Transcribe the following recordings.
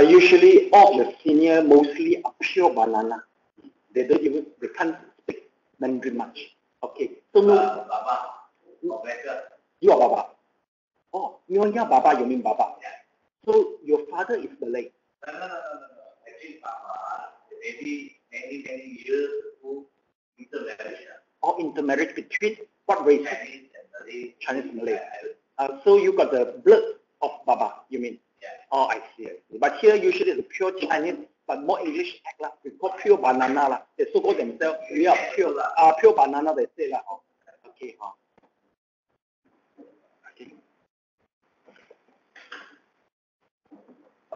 Usually all the senior mostly are pure banana. They can't speak Mandarin much. Okay. So Baba. You are Baba. Oh, Nyonya Baba, you mean Baba? Yeah. So your father is Malay. No. Actually, Baba, maybe many years ago, intermarriage. Or intermarriage between what race? Chinese and Malay. So you got the blood of Baba, you mean? Yeah. Oh, I see. But here usually it's pure Chinese, but more English act. We call pure banana. They so call themselves. We are pure banana. They say that. Okay.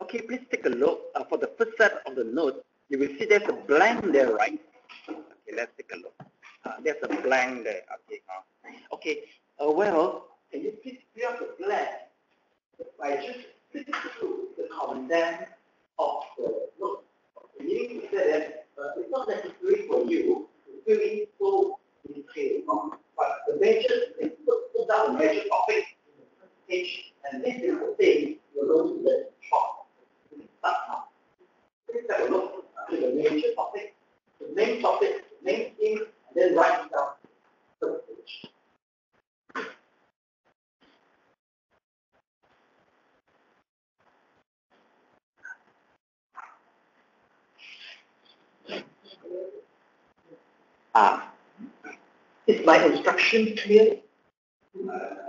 Okay, please take a look. For the first set of the notes, you will see there's a blank there, right? Okay, let's take a look. There's a blank there. Okay. Well, can you please clear the blank by just flipping through the content of the note? Meaning to say that it's not necessary for you to fill in so detailed, but the major is put down the major topic in the first page, and this is the thing you're going to learn short. That's how. Please have a look at the major topic, the main topic, the main thing, and then write it down the first page. Is my instruction clear?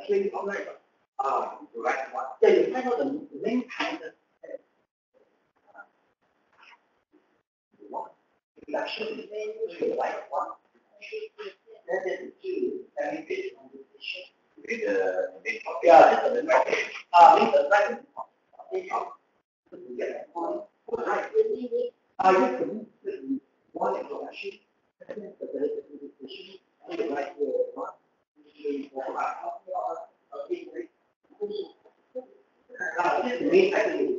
Clear, all right. Right one. Yeah, you find out the main content. Introduction to the right one. Then there's two meditation on meditation. With the main topic. Yeah, that's the main topic. The second topic. To get that point. Right. You can one introduction. Second, the meditation. Like the 1, 2, 3, 4, 5. This is the main activity.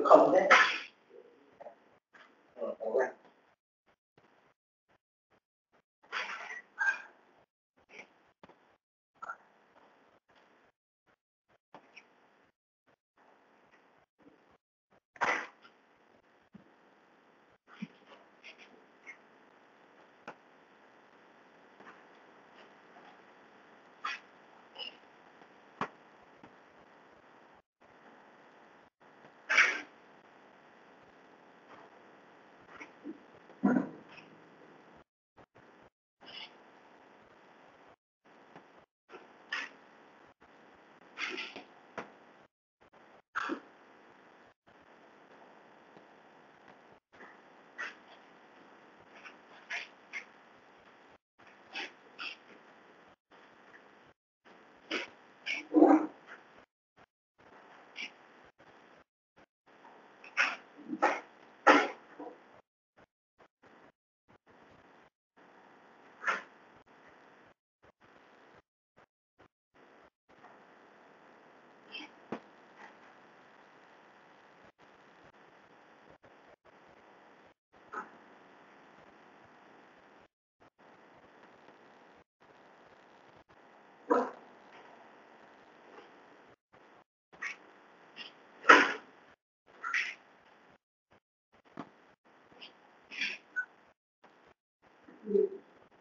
Content. All right.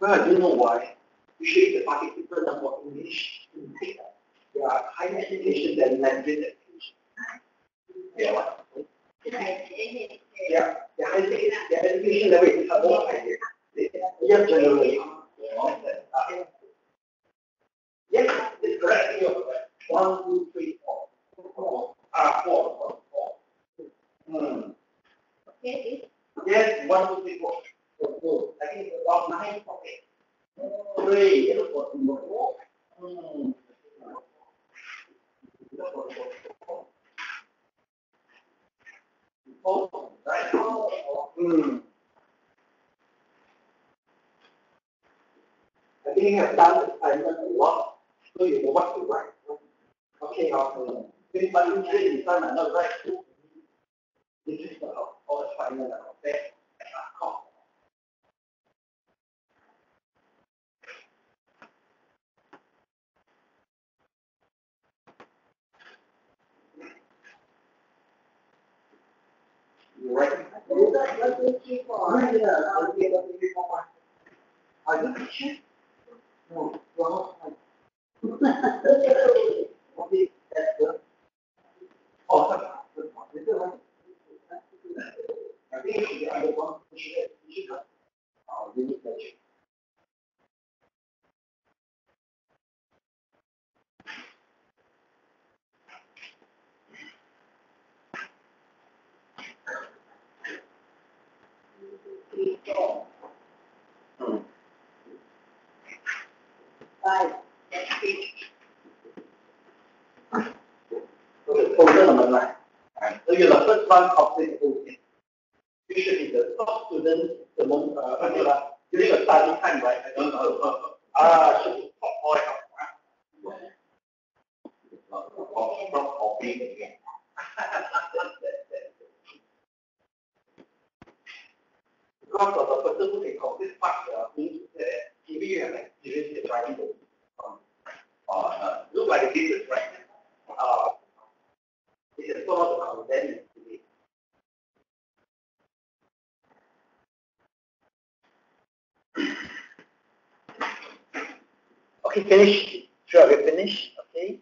Well, I don't know why. Usually the participants are more English in data. They are higher education than Mandarin education. Yeah, what? Yeah, their education level is more higher. Yeah, generally. Yes, it's correct. You're correct. 1, 2, 3, 4. 4. Okay. Yes, 1, 2, 3, 4. I think it's about 9 topics. 3, 4, 4. Right. I think you have done assignment a lot, so you know what to write. Okay, this one usually design another right. This is the final effect. So you're the first one of this course. Usually the top students, the most during the study time, right? I don't know. Should be top point. Because of the person who can complete part, maybe you have experience in writing books. Look like this is right. This is sort of the content today. Okay, finish. Sure, we finish. Okay.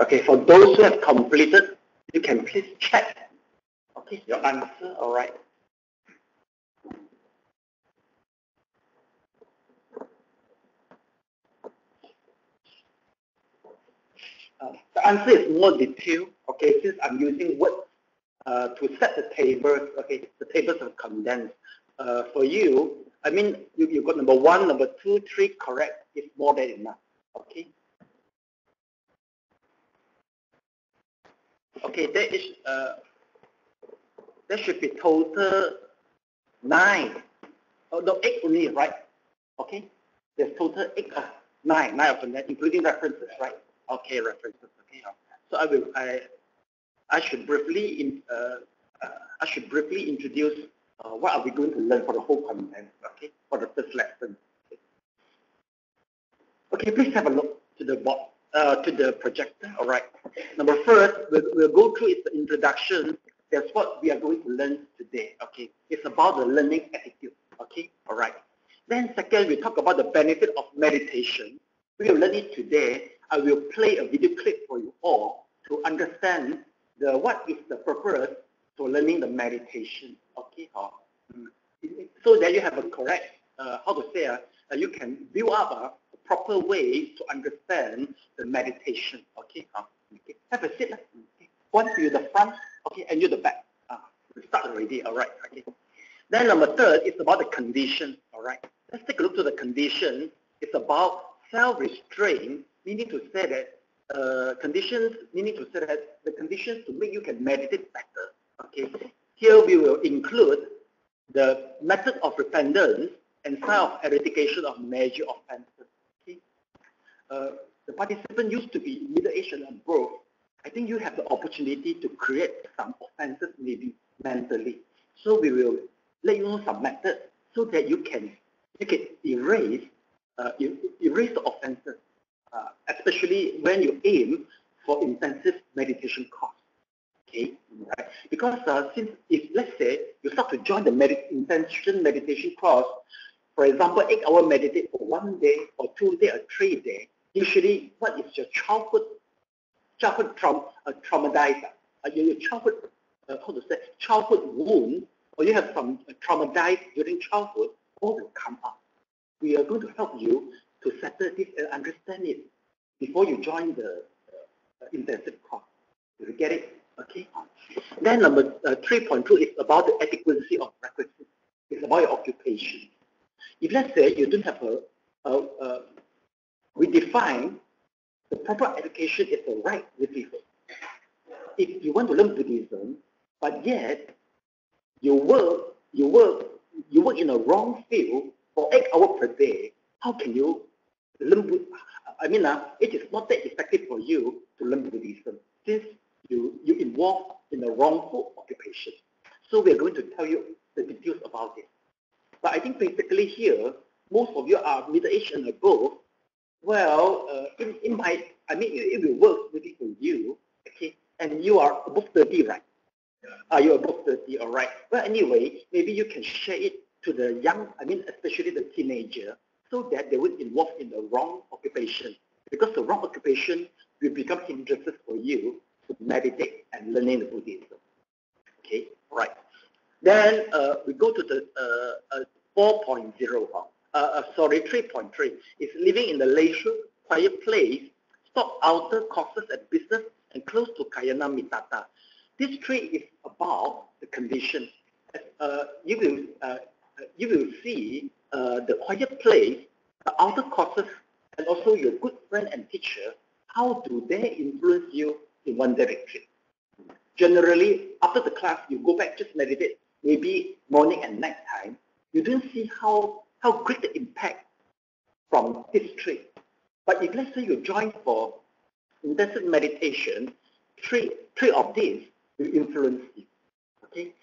Okay, for those who have completed, you can please check. Okay, your answer, all right. The answer is more detailed, okay, since I'm using words to set the tables, okay, the tables are condensed. For you, I mean, you got number 1, number 2, 3 correct, it's more than enough, okay? Okay, there should be total 9. Oh, no, 8 only, right? Okay, there's total 8 of 9 of them, including references, right? Okay, references. Okay, so I should briefly introduce what are we going to learn for the whole content. Okay, for the first lesson. Okay, please have a look to the board, to the projector. All right. Number first, we'll go through is the introduction. That's what we are going to learn today. Okay, it's about the learning attitude. Okay, all right. Then second, we talk about the benefit of meditation. We will learn it today. I will play a video clip for you all to understand what is the purpose for learning the meditation. Okay, so that you have a correct, you can build up a proper way to understand the meditation. Okay, okay. Have a seat. Okay. One to you the front, okay, and you the back. We start already. All right. Okay. Then number third is about the condition. All right. Let's take a look to the condition. It's about self-restraint, meaning to say that conditions to make you can meditate better. Okay. Here we will include the method of repentance and sign of eradication of major offenses. Okay. The participant used to be middle-aged and above. I think you have the opportunity to create some offenses maybe mentally. So we will let you know some methods so that you can erase the offenses, especially when you aim for intensive meditation course. Okay, right? Because since if let's say you start to join the intention meditation course, for example, 8-hour meditate for 1 day or 2 days or 3 days, usually what is your childhood traumatized, your childhood wound, or you have some traumatized during childhood, all will come up. We are going to help you to settle this and understand it before you join the intensive course. You get it? Okay. Then number 3.2 is about the adequacy of requisites. It's about your occupation. If let's say you don't have we define the proper education is the right livelihood. If you want to learn Buddhism, but yet you work in a wrong field for 8 hours per day, how can you learn, it is not that effective for you to learn Buddhism since you involve in a wrongful occupation. So we are going to tell you the details about it. But I think basically here, most of you are middle-aged and above. Well, it will work really for you, okay? And you are above 30, right? Are you above 30? All right. Well, anyway, maybe you can share it to the young, especially the teenager, so that they would involve in the wrong occupation. Because the wrong occupation will become hindrances for you to meditate and learning the Buddhism. Okay, all right. Then we go to the 4.0. 3.3 is living in the leisure, quiet place, stop outer causes at business, and close to Kayana Mitata. This 3 is about the condition. You will see the quiet place, the outer causes, and also your good friend and teacher. How do they influence you in one direction? Generally, after the class, you go back, just meditate, maybe morning and night time. You don't see how great the impact from this 3. But if let's say you join for intensive meditation, three of these will influence you. Okay.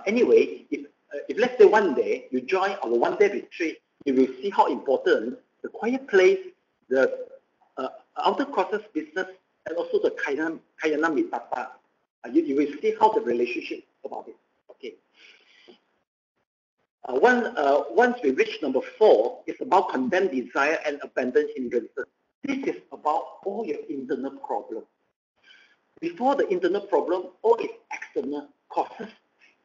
Anyway, if let's say one day you join our one-day retreat, you will see how important the quiet place, the outer causes business, and also the Kayana Mitata. You will see how the relationship about it. Okay. Once we reach number 4, it's about condemned desire and abandoned hindrances. This is about all your internal problems. Before the internal problem, all its external causes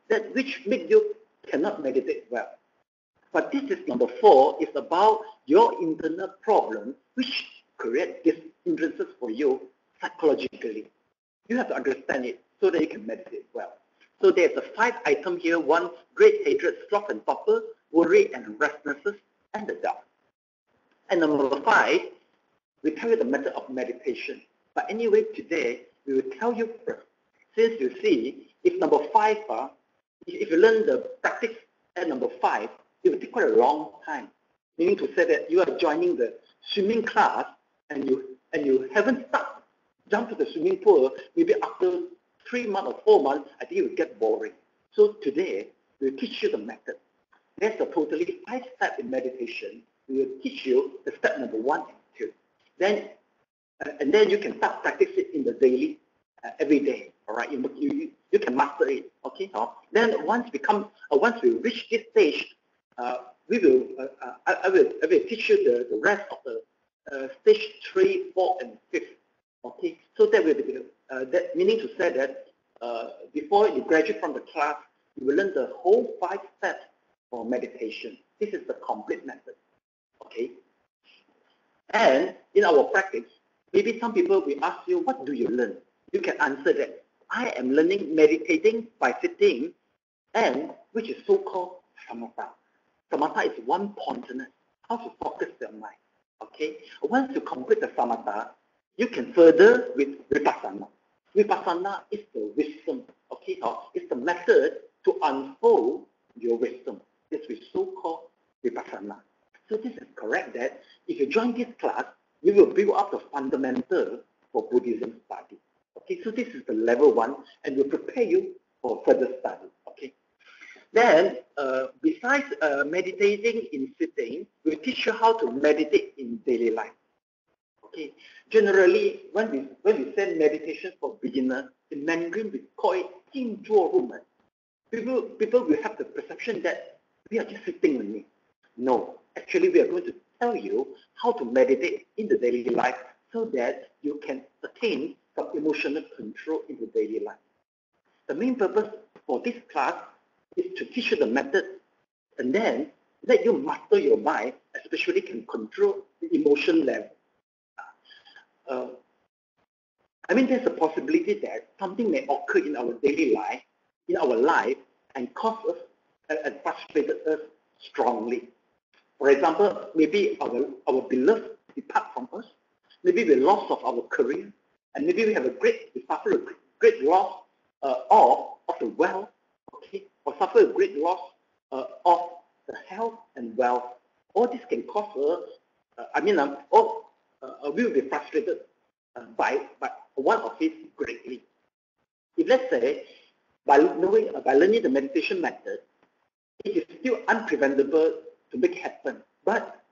that which make you cannot meditate well. But this is number 4, is about your internal problem which create these hindrances for you psychologically. You have to understand it so that you can meditate well. So there's a 5 item here: 1, great hatred, sloth and torpor, worry and restlessness, and the doubt. And number 5, we tell you the method of meditation. But anyway, today, we will tell you first. Since you see, if number 5, if you learn the practice at number 5, it will take quite a long time. Meaning to say that you are joining the swimming class and you haven't jumped to the swimming pool, maybe after 3 months or 4 months, I think it will get boring. So today, we will teach you the method. There's a totally 5 steps in meditation. We will teach you the step number 1 and 2. Then, and then you can start practice it in the daily, every day. All right, you can master it. Okay. Then once we reach this stage, I will teach you the rest of the stage 3, 4, and 5. Okay. So that will be that meaning to say that before you graduate from the class, you will learn the whole 5 steps for meditation. This is the complete method. Okay. And in our practice, maybe some people will ask you, what do you learn? You can answer that. I am learning meditating by sitting, and which is so-called samatha. Samatha is one-pointedness, how to focus your mind. Okay. Once you complete the samatha, you can further with Vipasana. Vipasana is the wisdom. Okay. It's the method to unfold your wisdom. This is so-called Vipasana. So this is correct that if you join this class, you will build up the fundamental for Buddhism study. Okay, so this is the level 1, and will prepare you for further study. Okay. Then, besides meditating in sitting, we'll teach you how to meditate in daily life. Okay. Generally, when we say meditation for beginners, in Mandarin we call it Jing Jue Shan. People will have the perception that we are just sitting only. No, actually we are going to tell you how to meditate in the daily life so that you can attain some emotional control in the daily life. The main purpose for this class is to teach you the method and then let you master your mind, especially can control the emotion level. There's a possibility that something may occur in our daily life, and cause us and frustrated us strongly. For example, maybe our beloved depart from us. Maybe we lost of our career, and maybe we suffer a great loss of the wealth, okay, or suffer a great loss of the health and wealth. All this can cause us we will be frustrated by one of it greatly. If let's say by learning the meditation method, it is still unpreventable to make it happen. But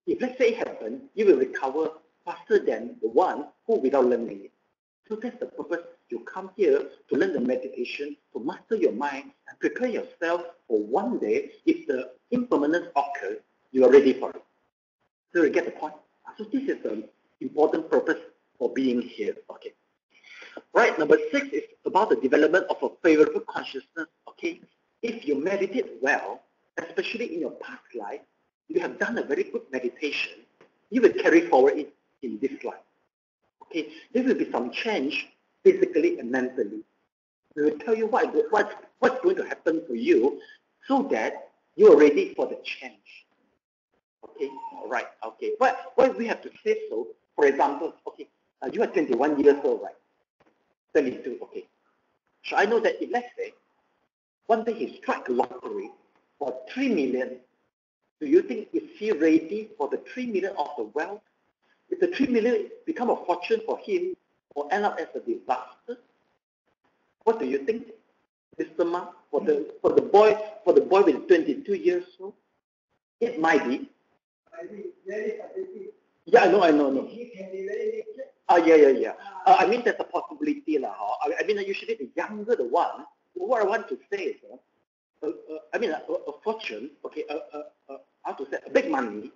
if let's say it happens, you will recover faster than the one who without learning it. So that's the purpose. You come here to learn the meditation, to master your mind, and prepare yourself for one day, if the impermanence occurs, you are ready for it. So you get the point? So this is the important purpose for being here. Okay. Right, number 6 is about the development of a favorable consciousness. Okay. If you meditate well, especially in your past life, you have done a very good meditation, you will carry forward it in this life. Okay, there will be some change physically and mentally. We will tell you what's going to happen to you so that you are ready for the change. Okay, all right, okay. Why we have to say so? For example, okay, you are 21 years old, right? 22, okay. So I know that if let's say one day he strike a lottery for 3 million, do you think is he ready for the 3 million of the wealth? If the 3 million become a fortune for him or end up as a disaster, what do you think, Mr. Ma? For the boy with 22 years old, it might be. Yeah, I know. Yeah. I mean, there's a possibility lah. I mean, usually the younger the one. What I want to say is, a fortune. Okay, how to say, a big money.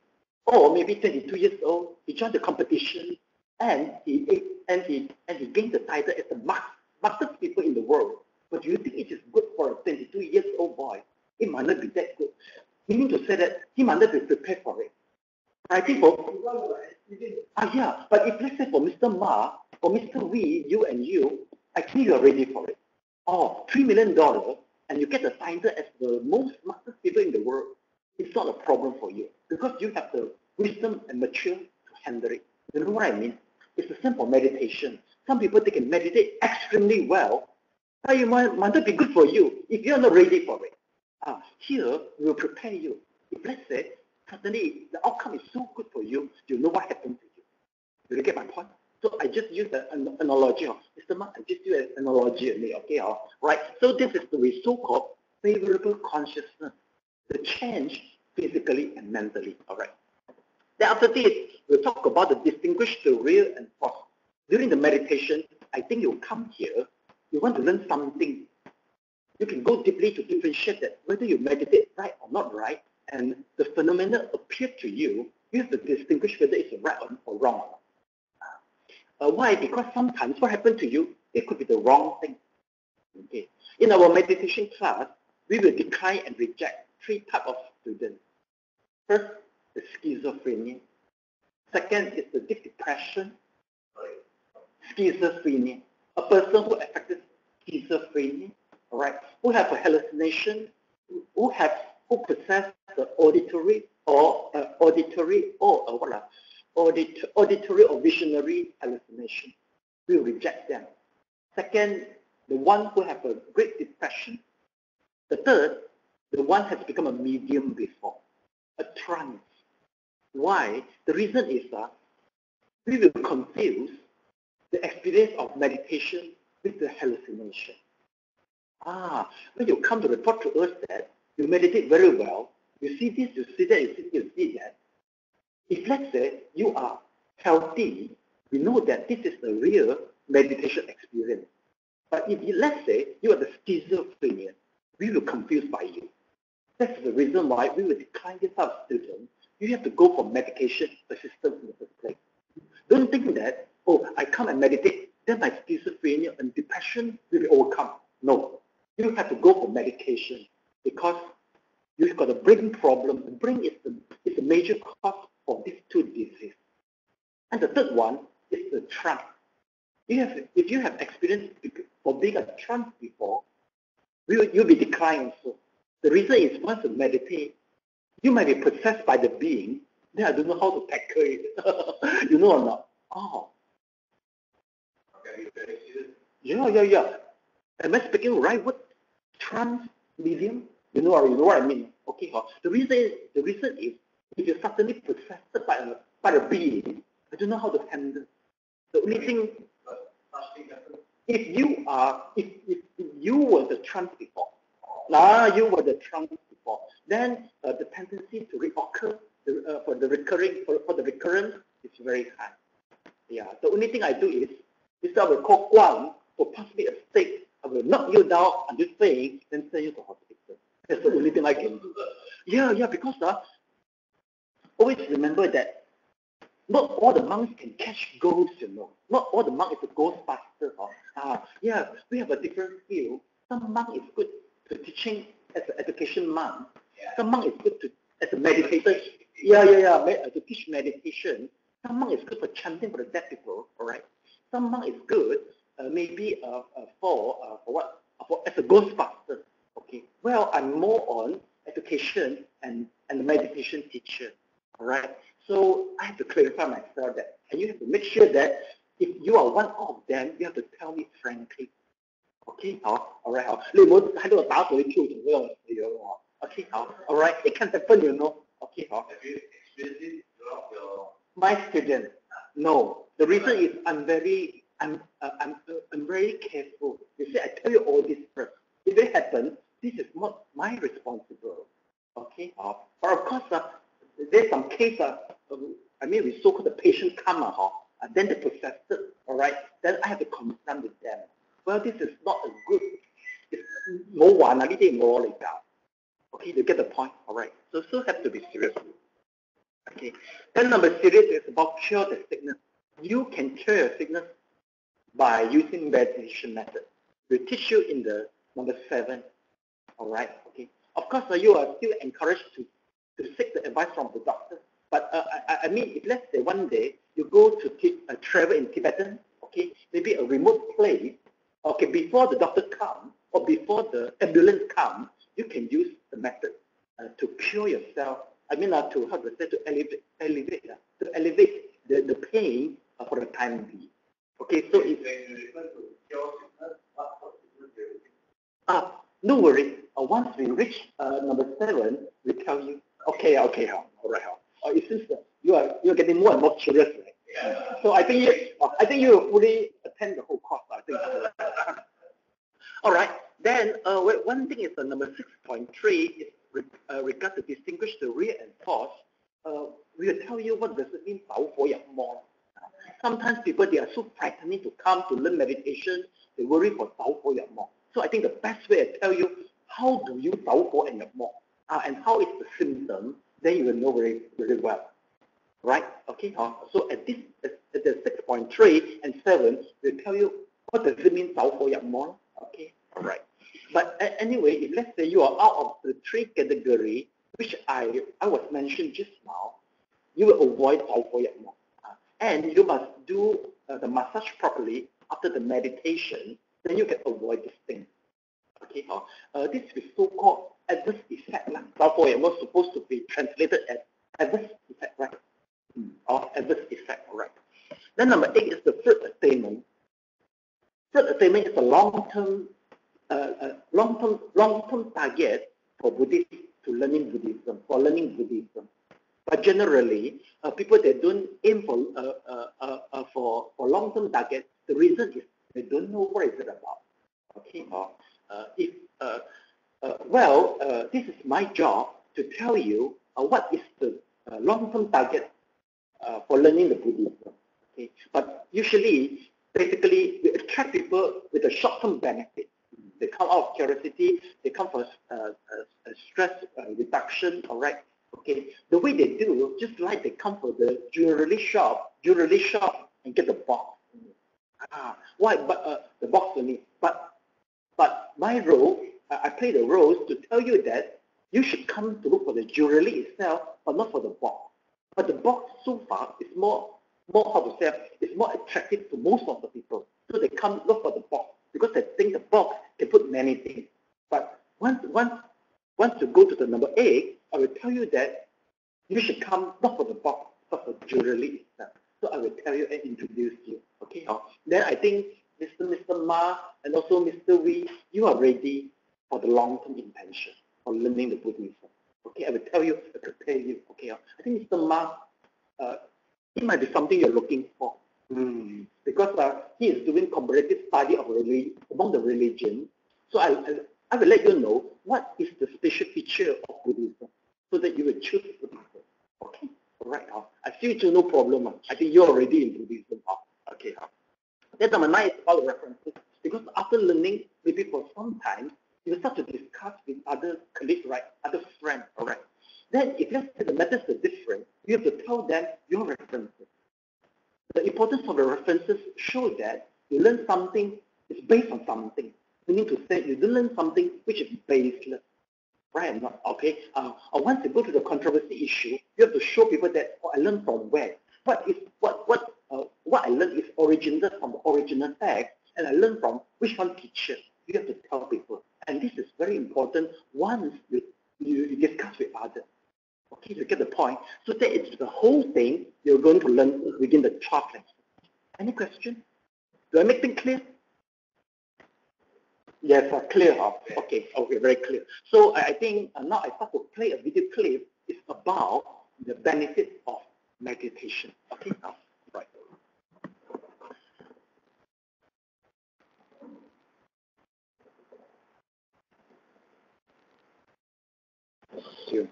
Or maybe 22 years old, he joined the competition and he gained the title as the smartest people in the world. But do you think it is good for a 22 years old boy? It might not be that good. Meaning to say that he might not be prepared for it. I think but if let's say for Mr. Ma or Mr. Wee, you, I think you are ready for it. Oh, $3 million and you get the title as the most smartest people in the world. It's not a problem for you because you have the wisdom and mature to handle it. You know what I mean? It's the same for meditation. Some people, they can meditate extremely well, but it might not be good for you if you're not ready for it. Here, we will prepare you. If let's say, suddenly the outcome is so good for you, you know what happened to you. Do you get my point? So I just use the analogy of, Mr. Ma, I just use an analogy, okay? Right? So this is the so-called favorable consciousness. The change physically and mentally. All right. Then after this, we'll talk about the distinguish the real and false. During the meditation, I think you come here, you want to learn something. You can go deeply to differentiate that whether you meditate right or not right, and the phenomena appear to you, you have to distinguish whether it's right or wrong. Why? Because sometimes what happened to you, it could be the wrong thing. Okay. In our meditation class, we will decline and reject 3 types of students. First, the schizophrenia. Second is the deep depression. Schizophrenia. A person who affected schizophrenia, all right, who have a hallucination, who possess the auditory or visionary hallucination. We will reject them. Second, the one who have a great depression. The third, the one has become a medium before, a trance. Why? The reason is that we will confuse the experience of meditation with the hallucination. When you come to report to us that you meditate very well, you see this, you see that, you see that. If let's say you are healthy, we know that this is the real meditation experience. But if let's say you are the schizophrenia, we will confuse by you. That's the reason why we will decline this type of student. You have to go for medication assistance in the first place. Don't think that, I come and meditate, then my schizophrenia and depression will be overcome. No. You have to go for medication because you've got a brain problem. The brain is a major cause for these 2 diseases. And the third one is the trance. If you have experience for being a trance before, you'll be declined also. The reason is once you meditate, you might be possessed by the being, then I don't know how to tackle it. You know or not? Yeah. Am I speaking right word? Trance medium? You know what I mean? Okay. The reason is if you're suddenly possessed by by a being, I don't know how to handle. The only thing, if you were the trance before, then the tendency to reoccur for the recurrence is very high. Yeah, the only thing I do is I will call Guang for possibly a stick. I will knock you down on this thing, then send you to hospital. That's the only thing I can do. Yeah, because always remember that not all the monks can catch ghosts, Not all the monk is a ghostbuster. Yeah, we have a different skill. Some monk is good to teaching as an education monk. Some monk is good as a meditator. To teach meditation. Some monk is good for chanting for the dead people. All right. Some monk is good maybe for as a ghostbuster. Okay. Well, I'm more on education and meditation teacher. All right. So I have to clarify myself that, and you have to make sure that if you are one of them, you have to tell me frankly. Okay, all right, 你唔好喺度打水漂同嗰個樣喎。Okay, all right, it can happen, Okay, Have you experienced it throughout my student? No, the reason is I'm very careful. You see, I tell you all this first. If it happens, this is not my responsibility. Okay, but of course, there's some case. We so-called the patient come, then they possessed it. All right, then I have to confront with them. Well, this is not a good. Okay, you get the point. All right, so have to be serious. Okay, then number serious is about cure the sickness. You can cure your sickness by using meditation method. We teach you in the number 7. All right. Okay. Of course, you are still encouraged to seek the advice from the doctor. But if let's say one day you go to travel in Tibetan, okay, maybe a remote place, okay, before the doctor comes or before the ambulance comes, you can use the method to cure yourself. To elevate the pain for the time being. Okay, so if no worry. Once we reach number 7, we tell you. Okay, all right. It seems that you're getting more and more curious, right? Yeah. So I think you will fully attend the whole course. I think. All right. Then one thing is number 6.3 is regard to distinguish the real and false. We will tell you what does it mean more. Sometimes people, they are so frightening to come to learn meditation. They worry for more. So I think the best way I tell you, how do you and more, and how is the symptom, then you will know very, very well. Right? Okay. So at the 6.3 and 7, we tell you what does it mean more. Okay. All right. But anyway, if let's say you are out of the 3 category, which I was mentioned just now, you will avoid more. And you must do the massage properly after the meditation, then you can avoid this thing. Okay, this is so-called adverse effect. It was supposed to be translated as adverse effect, right? Or adverse effect, right? Then number 8 is the third attainment. Third attainment is a long-term target for Buddhists to learning Buddhism. But generally, people that don't aim for long-term target, the reason is they don't know what is it about. Okay, this is my job to tell you what is the long-term target for learning the Buddhism. Okay, but usually, basically, we attract people with a short-term benefit. They come out of curiosity. They come for stress reduction. All right. Okay, the way they do, just like they come for the jewelry shop and get the box. Why? But the box only. But my role, I play the roles to tell you that you should come to look for the jewelry itself, but not for the box. But the box so far is more how to say, it's more attractive to most of the people. So they come look for the box because they think the box can put many things. But once you go to the number 8, I will tell you that you should come not for the box, but for jewelry itself. So I will tell you and introduce you. Okay. Then I think Mr. Ma and also Mr. Wee, you are ready for the long-term intention for learning the Buddhism. Okay, I will tell you, I prepare you. Okay. I think Mr. Ma, it might be something you're looking for. Because he is doing comparative study of among the religion. So I will let you know what is the special feature of Buddhism so that you will choose Buddhism. Okay, all right. I see you no problem. I think you're already in Buddhism. Okay. That's number 9 is about references. Because after learning, maybe for some time, you start to discuss with other colleagues, right? Other friends, all right? Then if let's say the methods are different, you have to tell them your references. The importance of the references show that you learn something is based on something. Meaning to say you don't learn something which is baseless. Right? Okay. Once you go to the controversy issue, you have to show people that I learned from where. What I learned is originated from the original text, and I learned from which one teacher. You have to tell people, and this is very important once you discuss with others. Okay, you get the point. So that it's the whole thing you're going to learn within the 12 lessons. Any question? Do I make things clear? Yes, clear. Okay, very clear. So I think now I start to play a video clip. It's about the benefits of meditation. Okay, now, right. Sure.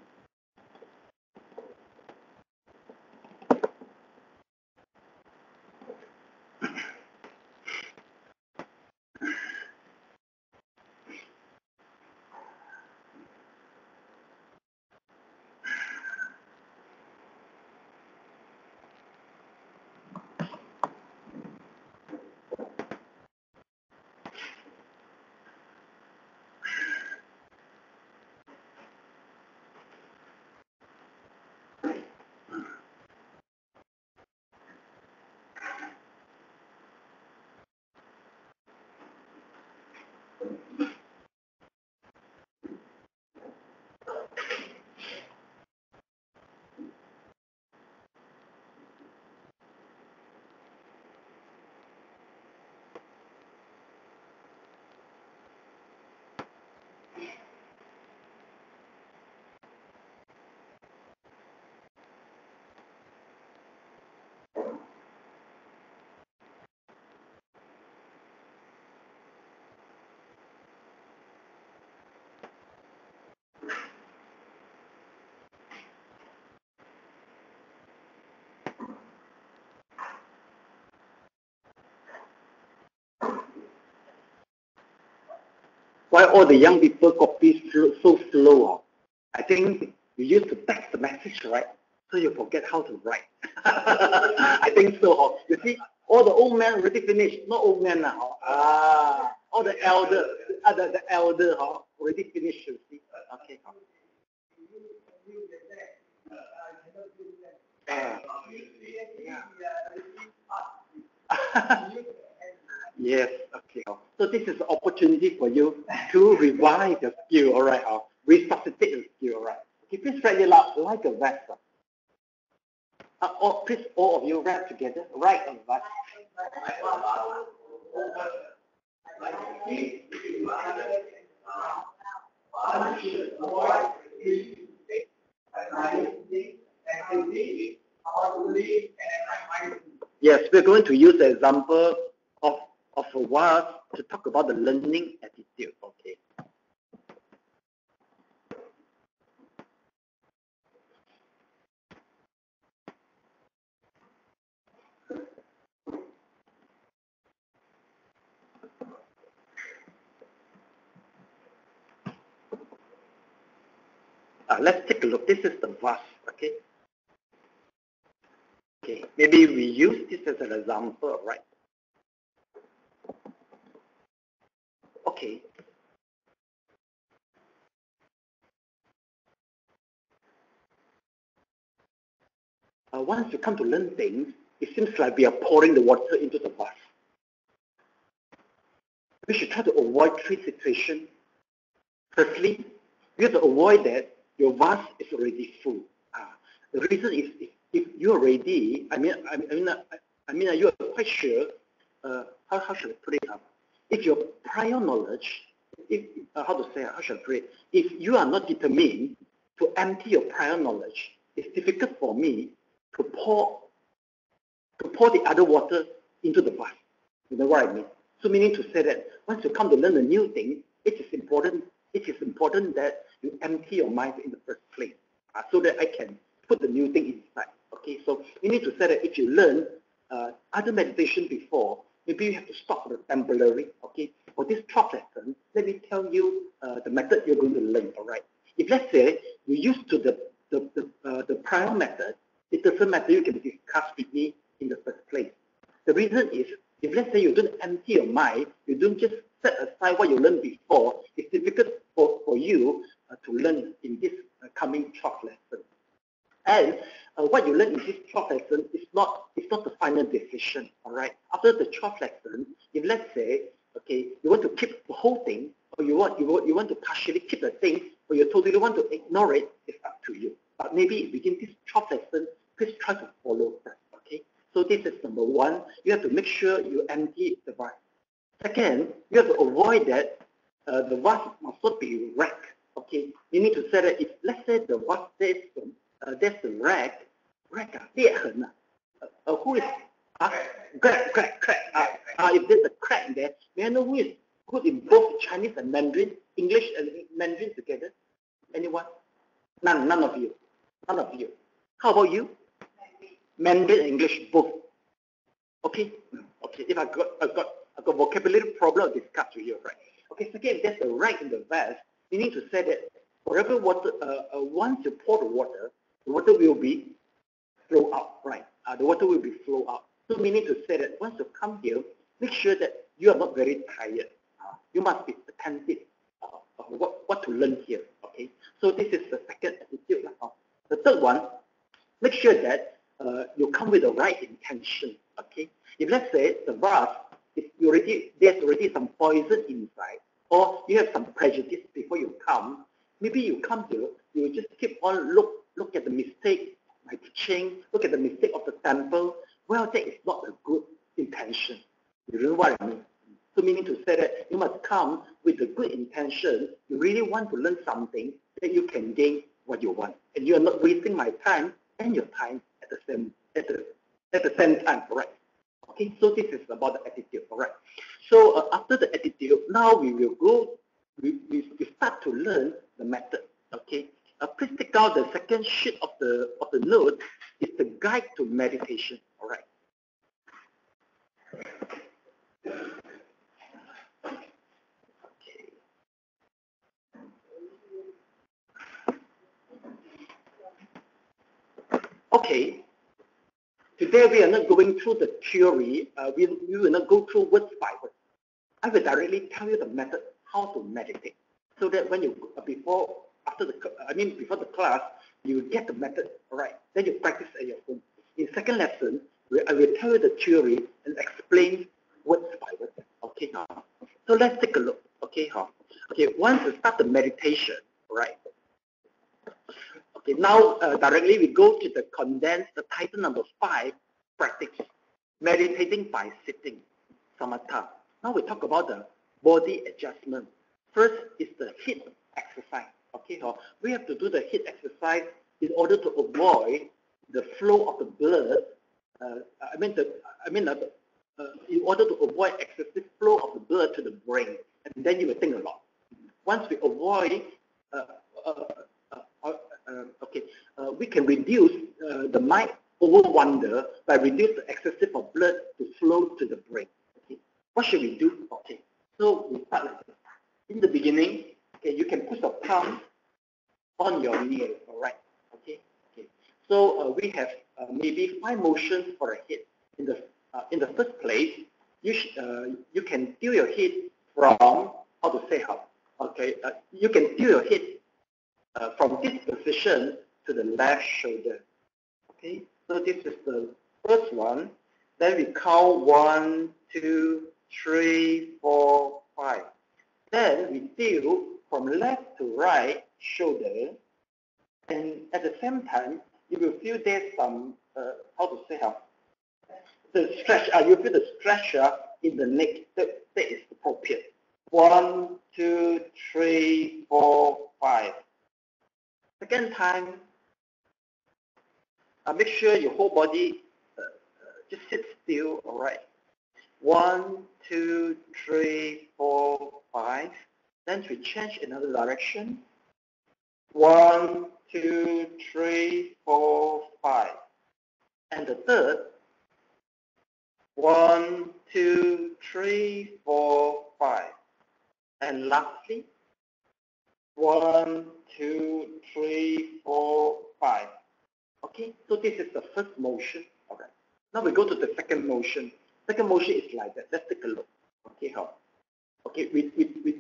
Why all the young people copy so slow? I think you used to text the message, right? So you forget how to write. I think so. You see, all the old men already finished. Not old men now. All the elder, the elder already finished. You see. Okay. Yes, okay. So this is an opportunity for you to revive the skill, all right? Resuscitate the skill, all right? Okay, please write it out like a vessel. Please, all of you write together, write a vessel. Yes, we're going to use the example of a while to talk about the learning attitude. Okay. Let's take a look. This is the vase. Okay. Okay. Maybe we use this as an example, right? Okay. Once you come to learn things, it seems like we are pouring the water into the vase. We should try to avoid 3 situations. Firstly, you have to avoid that your vase is already full. The reason is if you're ready, you are quite sure. How should I put it up? If your prior knowledge, how should I put it? If you are not determined to empty your prior knowledge, it's difficult for me to pour to pour the other water into the vase. You know what I mean? So meaning to say that once you come to learn a new thing, it is important that you empty your mind in the first place, so that I can put the new thing inside. Okay, so you need to say that if you learn other meditation before, maybe you have to stop for the temporary. Okay, for this 12th lesson, let me tell you the method you're going to learn. All right. If let's say you used to the prior method, it doesn't matter. You can discuss with me in the first place. The reason is, if let's say you don't empty your mind, you don't just set aside what you learned before, it's difficult for you to learn in this coming 12th lesson. And what you learn in this 12th lesson is not the final decision. All right. After the 12th lesson, if let's say, okay, you want to keep the whole thing, or you want to partially keep the thing, or you totally want to ignore it, it's up to you. But maybe within this 12th lesson, please try to follow that. Okay. So this is number one. You have to make sure you empty the vase. Second, you have to avoid that the vase must not be racked. Okay. You need to say that if let's say the vase there's the rack, who is crack. If there's a crack there, may I know who is good in both Chinese and Mandarin, English and Mandarin together? Anyone? None of you. None of you. How about you? Mandarin and English both. Okay. Okay. If I got vocabulary problem, I'll discuss with you, right? Okay. So again, there's a rack in the vase. You need to say that whatever water, once you pour the water will be flow out, right? The water will be flow out. So meaning to say that once you come here, make sure that you are not very tired. You must be attentive of what to learn here. Okay. So this is the second attitude. The third one, make sure that you come with the right intention. Okay. If let's say the vase there's already some poison inside, or you have some prejudice before you come, maybe you come here, you just keep on look at the mistake by teaching, look at the mistake of the temple. Well, that is not a good intention. You know what I mean? So meaning to say that you must come with a good intention. You really want to learn something that you can gain what you want, and you are not wasting my time and your time at the same time. All right? Okay. So this is about the attitude. All right. So after the attitude, now we will go. We start to learn the method. Okay. Please take out the second sheet of the note. It's the guide to meditation. All right. Okay. Today we are not going through the theory. We will not go through words by words. I will directly tell you the method how to meditate, so that when you before the class, you get the method. All right. Then you practice at your home. In second lesson, I will tell you the theory and explain words by words. Okay. So let's take a look. Okay. Okay. Once you start the meditation, right? Okay, now directly we go to the condensed, the title number 5, practice, meditating by sitting, samatha. Now we talk about the body adjustment. First is the HIIT exercise. Okay, we have to do the HIIT exercise in order to avoid the flow of the blood. In order to avoid excessive flow of the blood to the brain, and then you will think a lot. Once we avoid we can reduce the mind over wonder by reduce the excessive of blood to flow to the brain. Okay. What should we do? Okay, so we start like this. In the beginning, okay, you can put your palm on your knee. All right. Okay. Okay. So we have maybe 5 motions for a hit. In the first place, you can tilt your head from you can tilt your head from this position to the left shoulder. Okay, so this is the first one. Then we count 1, 2, 3, 4, 5. Then we tilt from left to right shoulder, and at the same time, you will feel there's some the stretch. You feel the stretch in the neck. That is appropriate. 1, 2, 3, 4, 5. Second time, make sure your whole body Just sit still, all right. 1, 2, 3, 4, 5. Then we change another direction. 1, 2, 3, 4, 5. And the third. 1, 2, 3, 4, 5. And lastly, 1, 2, 3, 4, 5. Okay, so this is the first motion. All right. Now we go to the second motion. Second motion is like that. Let's take a look. Okay, how? Okay, we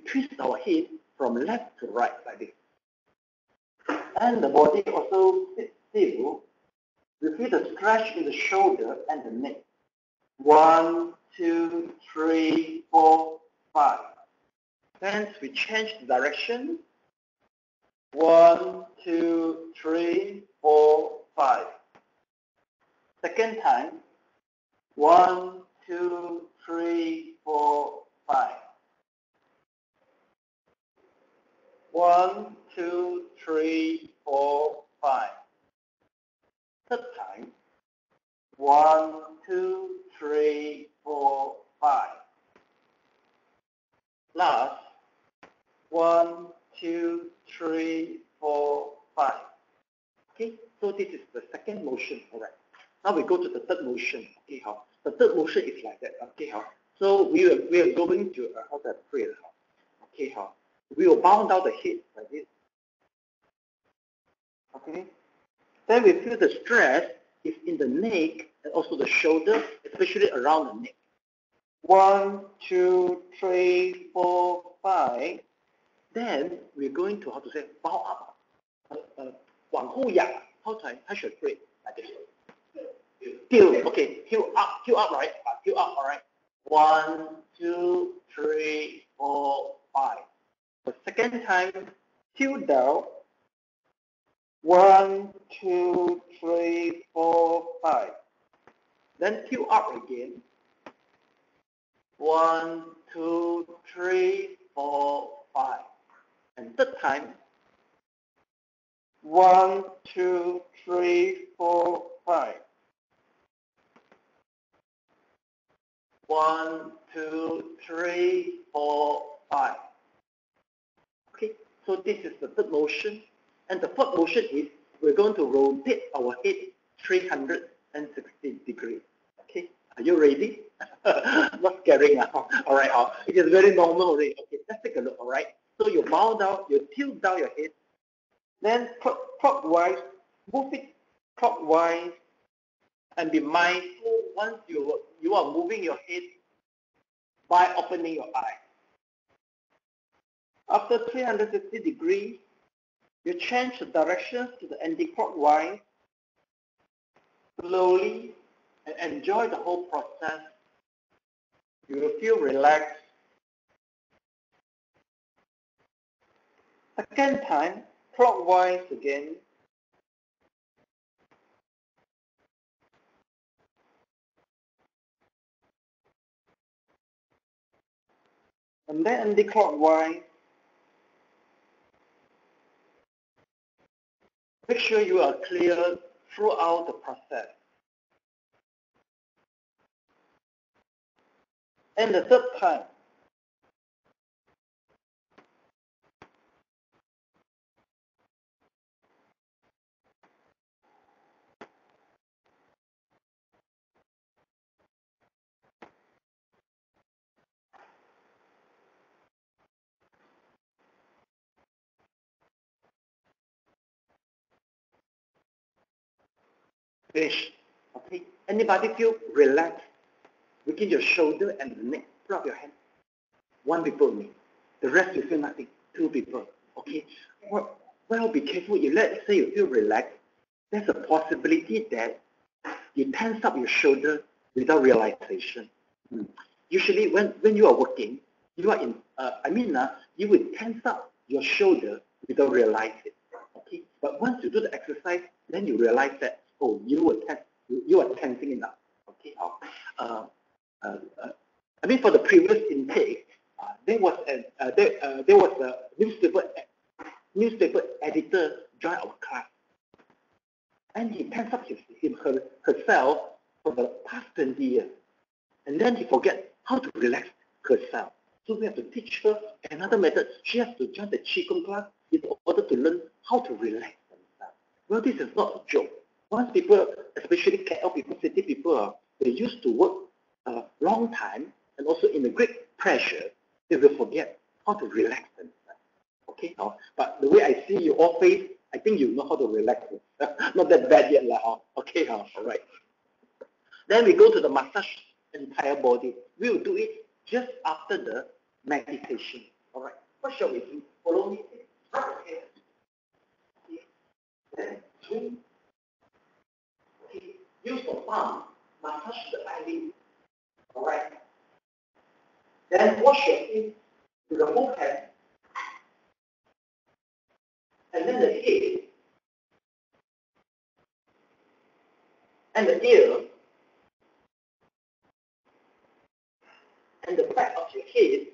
twist our head from left to right like this. And the body also sits still. We feel the stretch in the shoulder and the neck. 1, 2, 3, 4, 5. Then we change the direction. 1, 2, 3, 4, 5. Second time. 1, 2, 3, 4, 5. 1, 2, 3, 4, 5. Third time. 1, 2, 3, 4, 5. Last. 1, 2, 3, 4, 5. Okay, so this is the second motion. All right. Now we go to the third motion. Okay, how? The third motion is like that. Okay, how? So we are going to how to pray. Okay, how? We will bow down the head like this. Okay. Then we feel the stress is in the neck and also the shoulder, especially around the neck. 1, 2, 3, 4, 5. Then we're going to how to say bow up. 往后仰. How should I pray? Like this. Heel. Okay. Heel up, right? Heel up, all right. 1, 2, 3, 4, 5. The second time, heel down. 1, 2, 3, 4, 5. Then heel up again. 1, 2, 3, 4, 5. And third time. 1, 2, 3, 4, 5. 1, 2, 3, 4, 5. Okay, so this is the third motion. And the fourth motion is we're going to rotate our head 360 degrees. Okay, are you ready? Not scary now. All right, it is very normal already. Okay, let's take a look. All right, so you bow down, you tilt down your head, then clockwise, move it clockwise, and be mindful once you are moving your head by opening your eye. After 360 degrees, you change the direction to the anti-clockwise slowly and enjoy the whole process. You will feel relaxed. Second time, clockwise again. And then anti-clockwise. Make sure you are clear throughout the process. And the third time. Finish. Okay. Anybody feel relaxed within your shoulder and the neck? Put up your hand. 1 people only. The rest you feel nothing. 2 people. Okay. Well, be careful. If let's say you feel relaxed, there's a possibility that you tense up your shoulder without realization. Usually, when you are working, you are in. You will tense up your shoulder without realizing it. Okay. But once you do the exercise, then you realize that. Oh, you are tensing it up. Okay. For the previous intake, there was a newspaper editor joined our class, and he tensed up herself for the past 20 years. And then she forget how to relax herself. So we have to teach her another method. She has to join the Qigong class in order to learn how to relax themselves. Well, this is not a joke. Once people, especially KL people, city people, they used to work a long time and also in a great pressure, they will forget how to relax themselves. Okay, but the way I see you all face, I think you know how to relax. Not that bad yet. Okay, all right. Then we go to the massage entire body. We will do it just after the meditation. All right. What shall we do? Follow me. Right here. Then swing. Okay. Use the palm. Massage the eyelid. All right. Then wash your face with the whole hand. And then the head. And the ear. And the back of your head,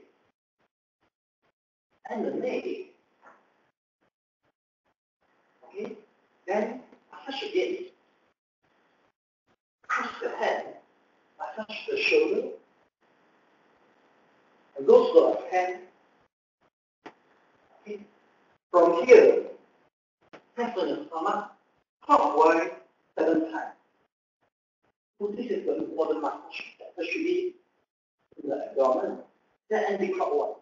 and the neck. Okay? Then massage again. Cross the hand, massage the shoulder, and go to the hand. Okay? From here, press on your stomach, clockwise 7 times. So this is the important massage, especially in the abdomen. Then anti-clockwise.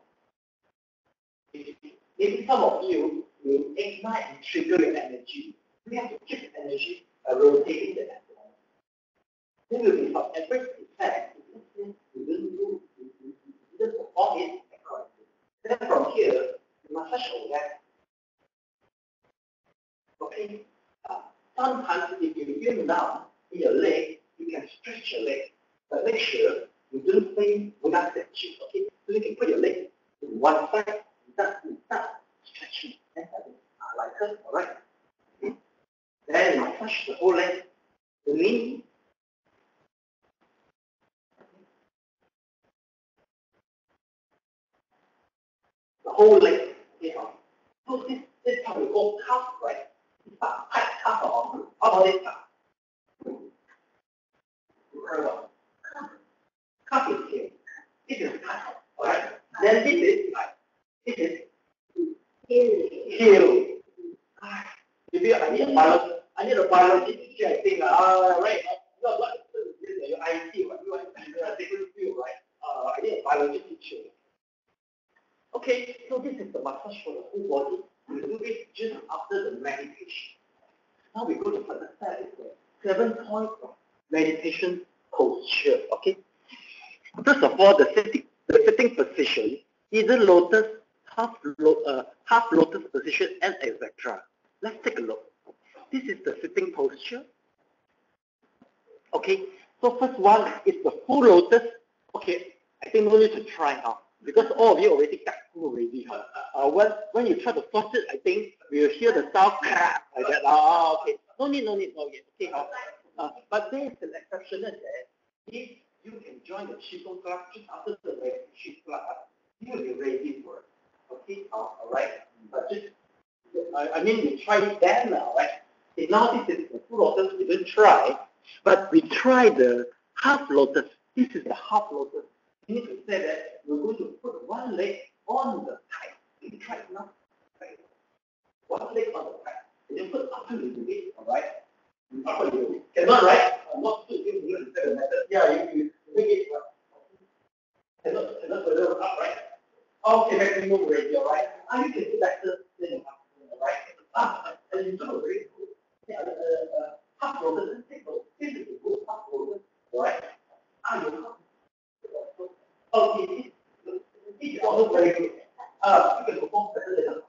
Maybe some of you will ignite and trigger your energy. We have to keep energy by rotating the abdomen. There will be some adverse effects if you didn't perform it correctly. Then from here, you massage your leg. Okay? Sometimes if you feel down in your leg, you can stretch your leg. But make sure you don't stay without stretching. Okay? So you can put your leg to one side without stretching. Like this, all right? Okay. Then massage the whole leg, the knee. The whole leg. Okay. So this is how we go calf, right? Calf on. How about this calf? Calf is here. This is calf, all right? Then this is like, this is heel. Maybe I need a biology teacher, I think. Right. No, what is your IT? What you want to feel, right? I need a biology teacher. Okay, so this is the massage for the whole body. We do it just after the meditation. Now we go to the step, 7 points of meditation posture. Okay. First of all, the sitting position, either lotus, half lotus position, and etc. Let's take a look. This is the sitting posture. Okay, so first one is the full lotus. Okay, I think no need to try now because all of you already got full already. When you try to force it, I think we will hear the sound crap like that. Okay, no need. Okay, but there is an exception that if you can join the Qigong class just after the meditation class, you will be ready for it. Okay, all right. But just, I mean, we try it then now, right? Okay, now this is the full lotus. We didn't try, but we tried the half lotus. This is the half lotus. You need to say that we're going to put one leg on the thigh. You try it now. Right? One leg on the thigh. And you put after you do it, all right? You cannot, right? Not to you the method. Yeah, you make it. Cannot further up, right? Okay, maximum already, all right? Now you can do better than all right? And you do it very good. Yeah, half lotus, this is a good half lotus, all right? Okay, this is also very good. You can perform better than us.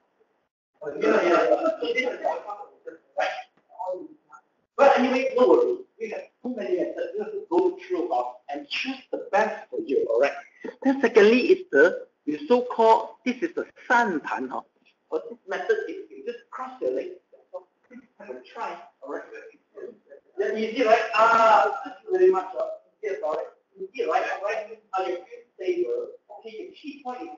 Right? But anyway, no worries. We have too many methods to go through and choose the best for you, all right? Then secondly is the so-called, this is the Santavana. Or this method is you just cross your legs. So have a try, all right? Yeah, easy, right? Thank you very much. Yes, all right. Easy, right? All right. You feel stable. Okay, the key point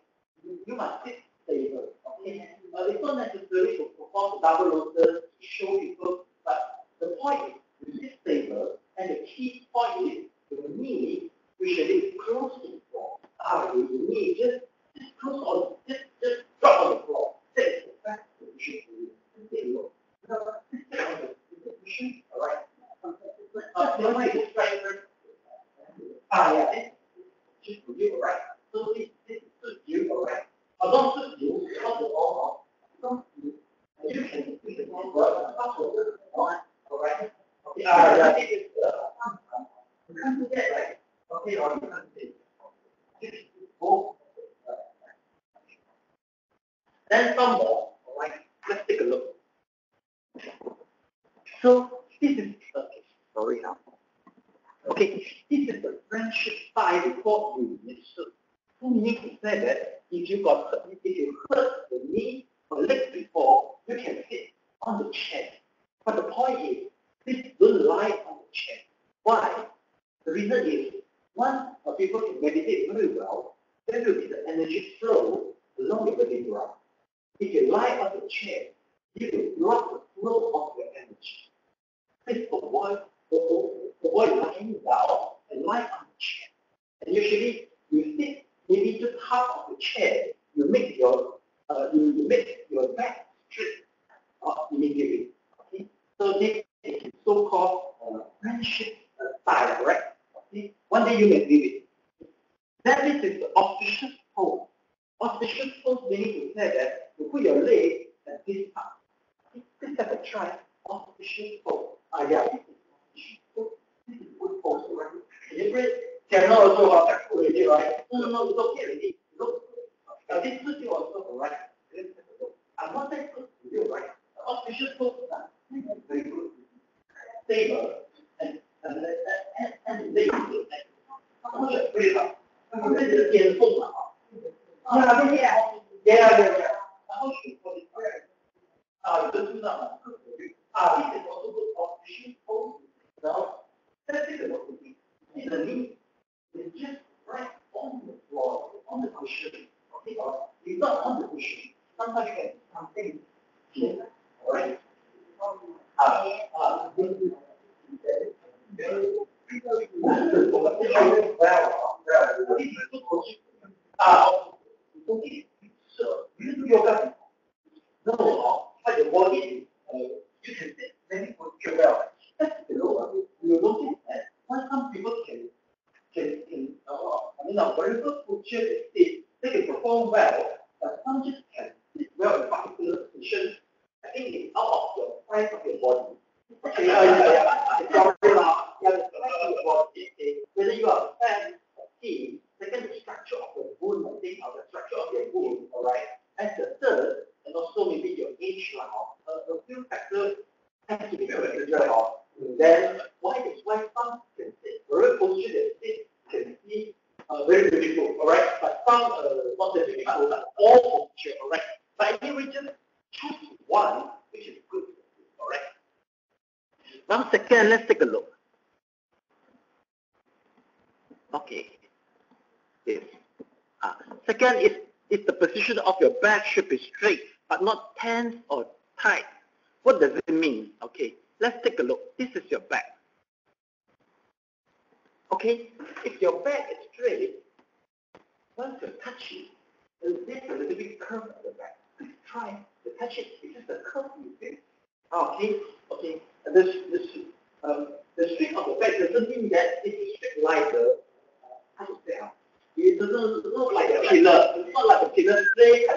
is you must sit stable. Okay. It's not necessary to perform the double lotus to show people, but the point is you sit stable, and the key point You can't do that, right? Okay, or you can't say. This is both. Then some more, all right? Let's take a look. So this is okay. Sorry now. Okay, this is the friendship style before you minister. So meaning to say that if you hurt the knee or leg before, you can sit on the chair. But the point is, please don't lie on the chair. Why? The reason is, once people can meditate very well, there will be the energy flow along the body ground. If you lie on the chair, you will block the flow of your energy. Please avoid lying down and lie on the chair. And usually, you sit maybe just half of the chair. You make your back straight immediately. Okay, so this is so-called friendship style, right? Okay, one day you may do it. Then this is the auspicious pose. Auspicious pose meaning to say that you put your leg at this part. Please have a try. Auspicious pose. Yeah, this is auspicious pose. This is good pose, right? You breathe. Cannot also already, right? No, it's okay already. Look, this is also right. I'm not that good to you, right? Auspicious pose is very good. Stable and very good. I'm not sure pretty hard. I'm going to get a phone now. Yeah. How should we put it? This is also good auspicious pose. Now, let's take a look at this. See the knee is just right on the floor, on the cushion. Okay, it's not on the cushion. Sometimes you get something here, all right? So you do yoga. No, how your body is, you can sit very good well. That's the lower. You notice that some people can very good posture they can perform well, but some just can sit well in a particular position. I think it's out of your size of your body. Okay, whether you are a fan or team, second, the structure of your bone, or the structure of your bone, all right? And the third, and also maybe your age now, a few factors have to be considered. Then why some can sit very posture that sit can be very beautiful, all right? But some not that beautiful, all posture, all right? But anyway, just choose one which is good, all right? Now, second, let's take a look. Okay. Yes. Second is the position of your back should be straight, but not tense or tight. What does it mean? Okay, let's take a look. This is your back. Okay, if your back is straight, once you touch it, there's a little bit curve at the back. Please try to touch it. It's just a curve, you see? Okay. The straight of the back doesn't mean that it is straight like the, how to say, it doesn't look like a pillar. It's not like a pillar straight.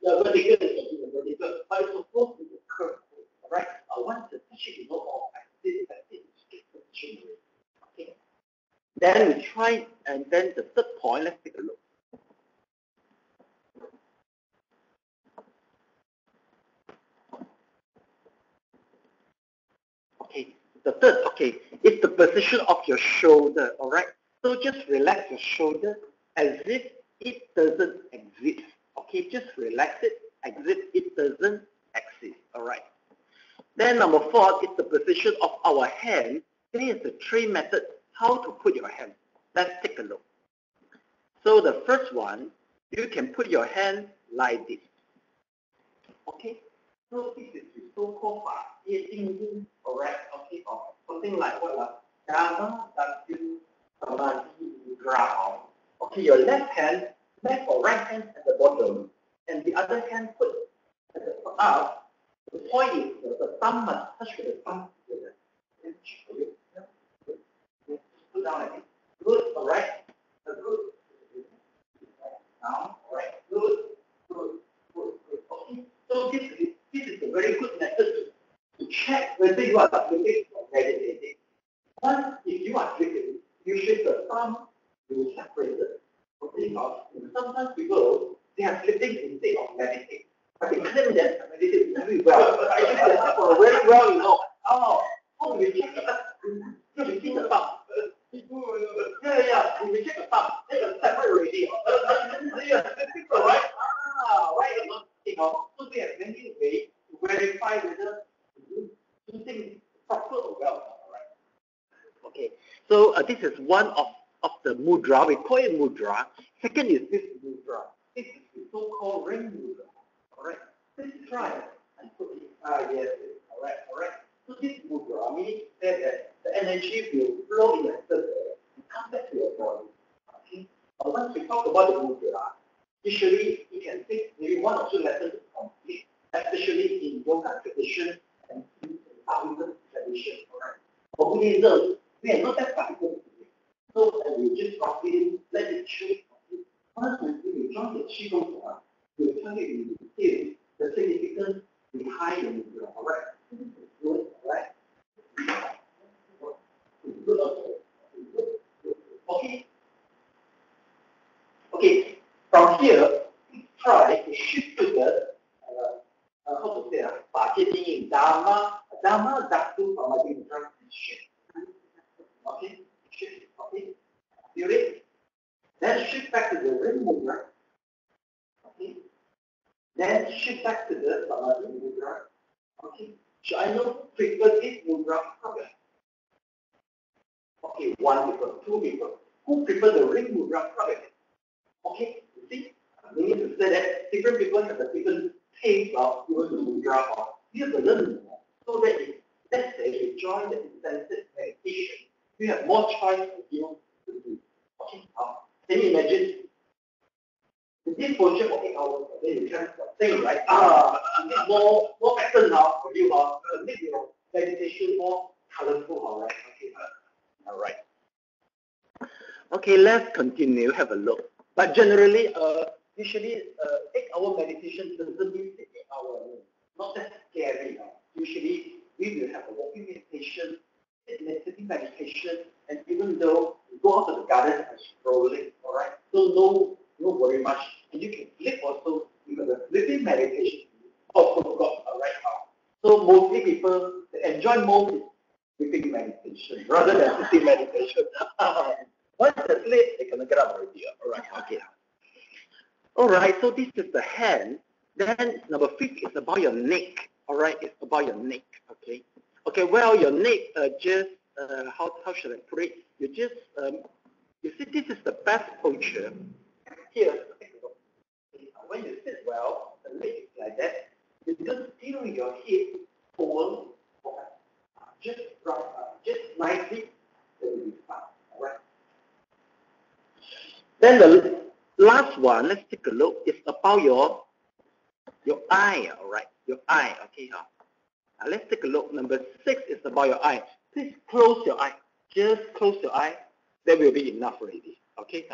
The vertical is vertical, but it's supposed to be a curve. All right. Once you touch it, you know, this is straight position. Okay. Then we try, and then the third point. Let's take a look. Okay, the third, okay, is the position of your shoulder, all right? So just relax your shoulder as if it doesn't exist, okay? Just relax it as if it doesn't exist, all right? Then number 4 is the position of our hand. There is the 3 methods how to put your hand. Let's take a look. So the first one, you can put your hand like this, okay? So this is the so-called Jing Jue, correct? Okay, or something like what? Dharma, Abhidhammatasangha. Okay, your left or right hand at the bottom, and the other hand put at the up. The point is the thumb must touch with the thumb together. Put down like this. Good, all right. Good. Now, all right. Good. Okay. So this is a very good method to check whether you are doing it meditating. Once, if you are sleeping, usually the thumb will separate it. Okay, sometimes people, they are sleeping instead of meditating. But they claim that meditate very well. Actually, they have for very well, you know. Oh, how do we check it? So we see the thumb. Yeah, we check the thumb. They are separate already. Right? Right. You know, so they have many ways to verify whether you do things proper or well. Right? Okay. So this is one of the mudra. We call it mudra. Second is this mudra. This is the so-called ring mudra. Alright, let's try and put it. Yes, alright. So this mudra means that the energy will flow in a certain way and come back to your body. Okay. Once we talk about the mudra, usually you can take maybe 1 or 2 lessons to complete, especially in yoga tradition and in Taoism tradition. Alright. For Buddhism, we are not that particular. So we just roughly let it shoot. Once we join the Qigong class, we'll tell you in detail the significance behind the mudra. Alright? Good, alright? Okay? Okay, from here, try to shift to the, how to say, dharma, dhatu, shift. Okay? Shift, okay? You ready? Then shift back to the ring mudra. Okay. Then shift back to the Samadhi mudra. Okay. So I know prefer this mudra. Okay, 1 people, 2 people. Who prefer the ring mudra? Okay, you see? We need to say that different people have a different taste of even the mudra or you have to learn more. So that if, let's say you join the intensive meditation, you have more choice to do. Okay, can you imagine? In this portion of 8 hours, then you can say, right? More pattern now for you, make your meditation more colorful, all right? Okay, all right. Okay, let's continue. Have a look. But generally, usually, 8-hour meditation doesn't mean 8 hours. Not that scary. Usually, we will have a walking meditation, sitting meditation, and even though you go out to the garden and strolling, all right? So no worry much. And you can sleep also because the sleeping meditation also got right now. So mostly people enjoy more sleeping meditation rather than sitting meditation. Once they sleep, they cannot get up already. All right, okay. All right, so this is the hand. Then number 5 is about your neck. All right, it's about your neck. Okay. Okay. Well, your neck just how should I put it? You just you see, this is the best posture. Here, when you sit well, the leg is like that. You just feel your hip forward, just right, just nicely. That will be fine. All right. Then the last one, let's take a look. It's about your eye. All right, your eye. Okay, let's take a look. Number 6 is about your eye. Please close your eye. Just close your eye. That will be enough already. Okay,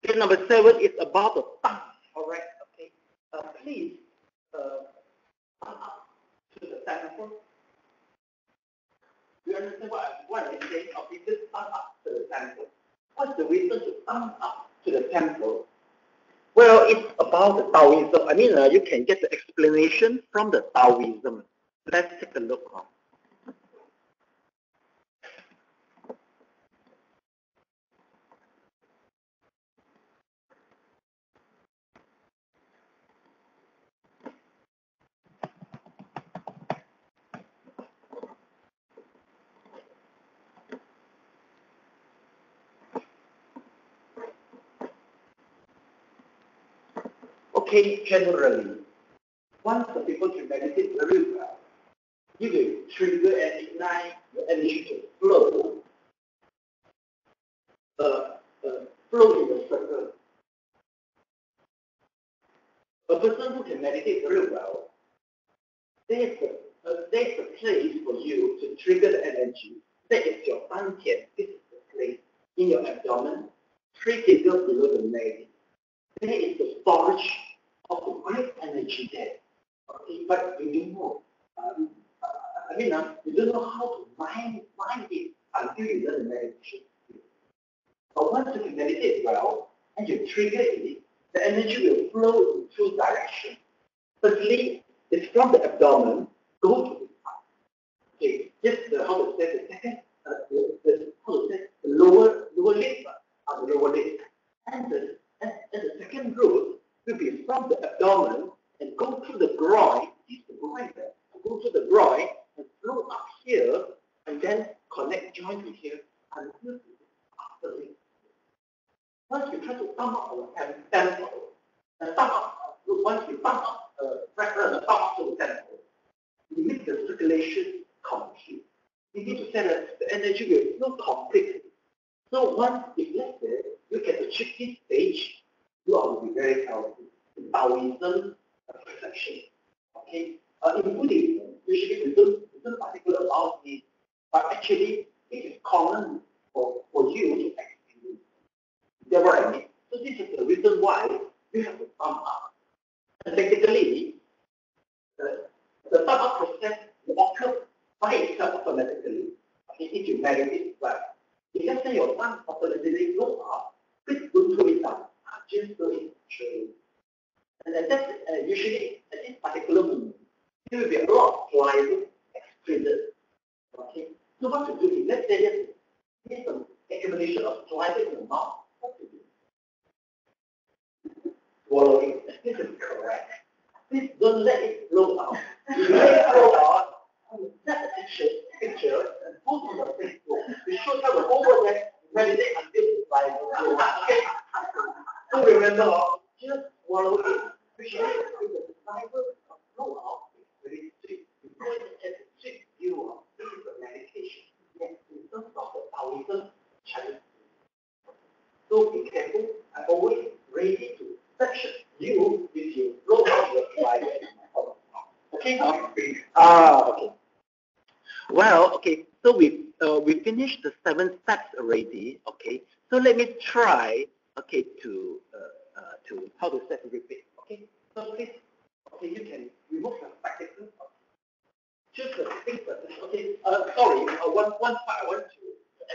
then number 7 is about the tongue. All right. Okay. Please tongue up to the temple. Do you understand what I'm saying? Okay, just tongue up to the temple. What's the reason to tongue up to the temple? Well, it's about the Taoism. I mean, you can get the explanation from the Taoism. Let's take a look. Okay, generally, once the people can meditate very well, you will trigger and ignite your energy to flow, flow in the circle. A person who can meditate very well, there's a place for you to trigger the energy. That is your dantian. This is the place in your abdomen, 3 fingers below the neck. There is the storage of the great energy there. Okay, but we do more. I mean, you don't know how to mind it until you learn the meditation. But once you can meditate well and you trigger it, the energy will flow in two directions. Firstly, it's from the abdomen, go to the heart. Okay, just how to say the second, the lower leg, the lower leg. And the second route will be from the abdomen and go through the groin, go through the groin and flow up here, and then connect joint to here until the upper leg. Once you try to thumb up our temple, once you thumb up the thumb up to the temple, you make the circulation complete. You need to say that the energy will flow completely. So once if let's say you can achieve this stage, you will be very healthy. In Taoism perception. Okay? In Buddhism, usually we don't particularly about this, but actually it is common for you to experience. That's what I mean. So this is the reason why you have to thumb up. And technically, the thumb up process will occur by itself automatically. Okay, if you meditate well. If let's say your thumb automatically goes up, please don't throw it down. Just do it naturally. And that's usually at this particular moment, there will be a lot of saliva excreted. Okay? So what to do is, let's say there's some accumulation of saliva in the mouth. What to do? Swallowing. This is correct. Please don't let it flow out. If you let it flow out, that picture and post on your Facebook. We show how to over there, meditate until the saliva flows out. Okay? So remember, just swallow it. Usually, with the saliva flow out, it's very sweet. Because as a sweet viewer, this is a meditation. Yes, in terms of the Taoism challenge. So be careful. I'm always ready to section you if you blow out your saliva. Okay? Okay. Well, okay. So we finished the 7 steps already. Okay. So let me try. Okay, to how to set repeat. Okay, so please, okay, you can remove your spectacles. Choose the things. Okay, sorry, one part I want to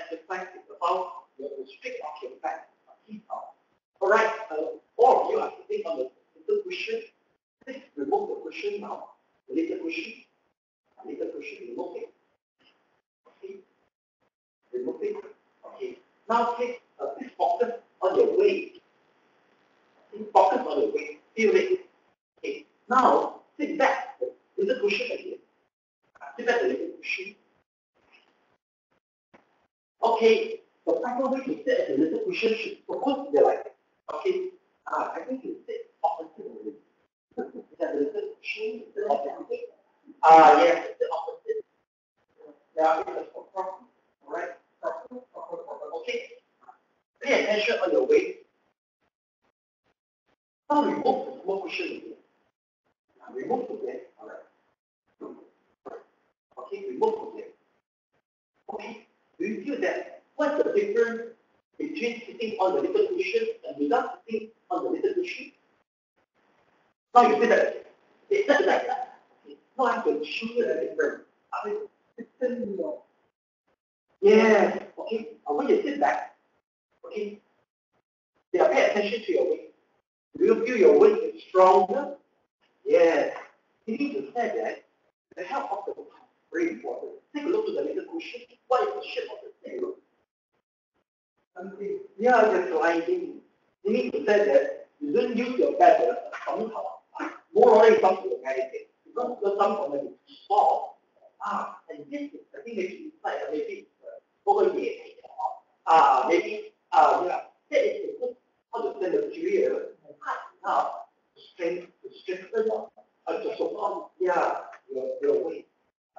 emphasize is about the strict of your back. All right, all of you are sitting on the little cushion. Please remove the cushion now. The little cushion, remove it. Okay, remove it. Okay, now please focus on your weight. Focus on your weight. Feel it. Okay. Now, sit back. The little cushion again. Sit back the little cushion. Okay. The proper way to sit at the little cushion should suppose they're like, okay, I think you sit opposite. Is that the little cushion? The opposite? Yes, it's the opposite. Yeah, it's proper. Alright. Proper. Okay. Pay attention on your weight. Now remove the small cushion again. Remove again. Alright. Okay, remove again. Okay. Do you feel that? What's the difference between sitting on the little cushion and without sitting on the little cushion? Now you see that. It's just like that. Okay. Now I'm going to show you the difference. Yes. Okay. When you sit back, okay, yeah, pay attention to your weight. Do you feel your weight is stronger? Yes. You need to say that the help of the very important. Take a look to the little cushion. What is the shape of the table? Yeah, it's sliding. You need to say that you don't use your paddle more or less comes to the meditate. Because some of them is small. And this is, I think maybe it's like maybe over here. Maybe yeah. That is the good how to send the material and cut enough to strengthen to support your weight.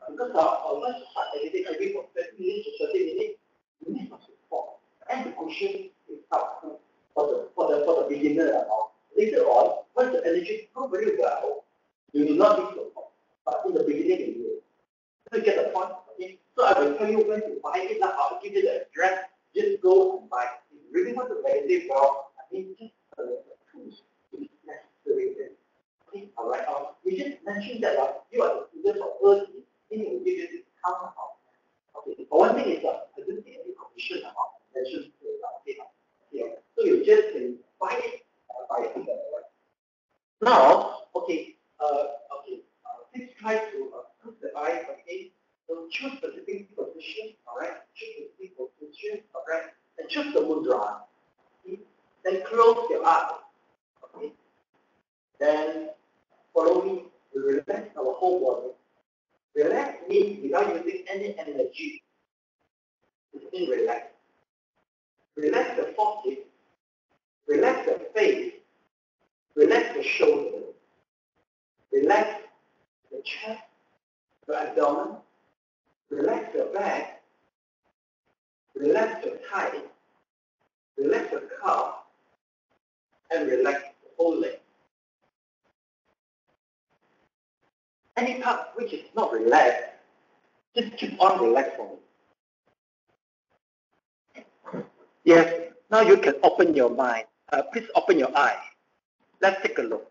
Because once you start editing every from 20 minutes to 30 minutes, you need some support. And the cushion is helpful for the beginner. Later on, once the energy flows very well, you will not need support. But in the beginning, you will. So you get the point. Okay? So I will tell you when to buy it. I'll give you the address. Just go and buy it. If you really want to meditate well, I think just the tools is necessary then. Okay? Alright. We just mentioned that you are the students of Erdi. Then you will give you this try to close the eyes, okay? So choose the sitting position, all right? Choose the sitting position, all right? And choose the mudra. Okay? Then close your eyes, okay? Then follow me. We relax our whole body. Relax means without using any energy. It's being relaxed. Relax the forehead. Relax the face. Relax the shoulder. Relax the chest, the abdomen. Relax your back. Relax your thigh. Relax your calf. And relax the whole leg. Any part which is not relaxed, just keep on relaxing. Yes, now you can open your mind. Please open your eye. Let's take a look.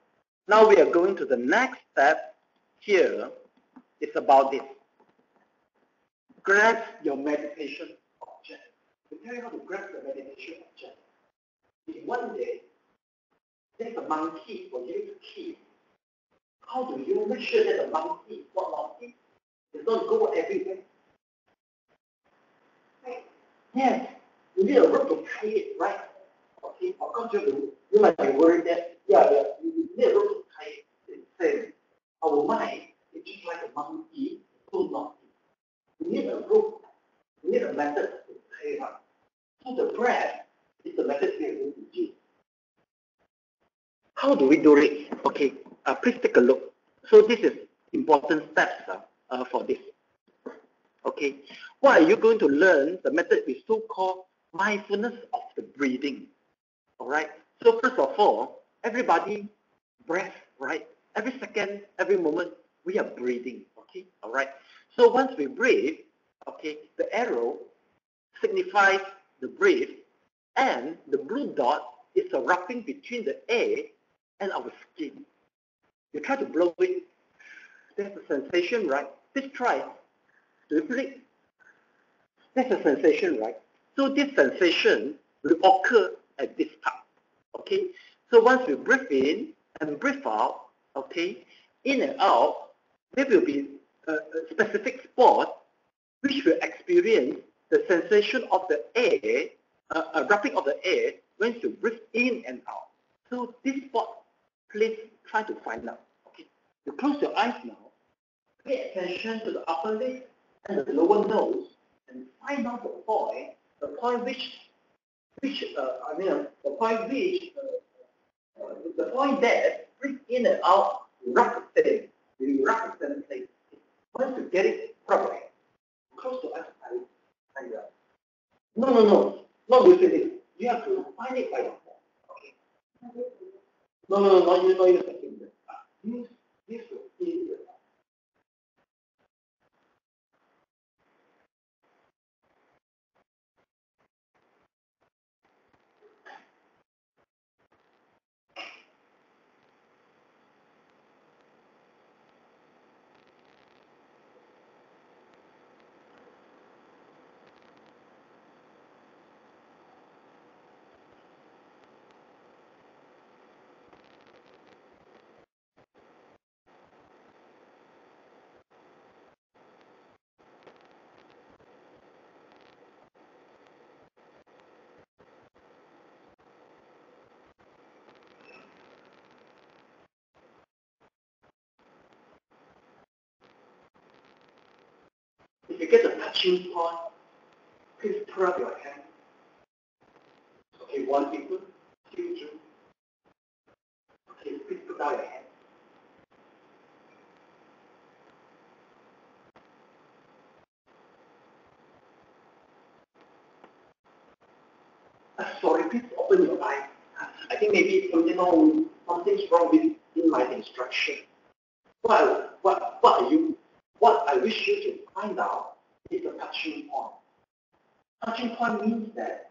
Now we are going to the next step. Here, it's about this. Grasp your meditation object. We tell you how to grasp the meditation object. In one day, there's a monkey for you to keep. How do you make sure that the monkey is not monkey? It's not go everywhere. Right? Yes, you need a rope to tie it, right? Okay, of course you might be worried that, you need a rope to tie it. It's the same. Our mind is just like a monkey, so naughty. You need a rope, you need a method to tie it up. So the breath is the method we are going to use. How do we do it? Okay, please take a look. So this is important steps for this. Okay, what are you going to learn? The method is so-called mindfulness of the breathing. All right. So first of all, everybody breath, right? Every second, every moment, we are breathing. Okay. All right. So once we breathe, okay, the arrow signifies the breath, and the blue dot is the wrapping between the air and our skin. You try to blow it. There's a sensation, right? Please try. Do you feel it? There's a sensation, right? So this sensation will occur at this part. Okay? So once we breathe in and breathe out, okay, in and out, there will be a specific spot which will experience the sensation of the air, wrapping of the air when you breathe in and out. So this spot, please try to find out. Okay, you close your eyes now. Pay attention to the upper lip and the lower nose, and find out the point that breathe in and out, wrap the same. You wrap the same place. Once you get it properly, close your eyes and find out. No, not using it. You have to find it by yourself. Okay. No, you know you're thinking that. Use your feet. If you get a touching point, please put up your hand. Okay, 1 people, 2, 2. Okay, please put down your hand. Sorry, please open your eyes. I think maybe something's wrong with in my instruction. What I wish you to find out is the touching point. Touching point means that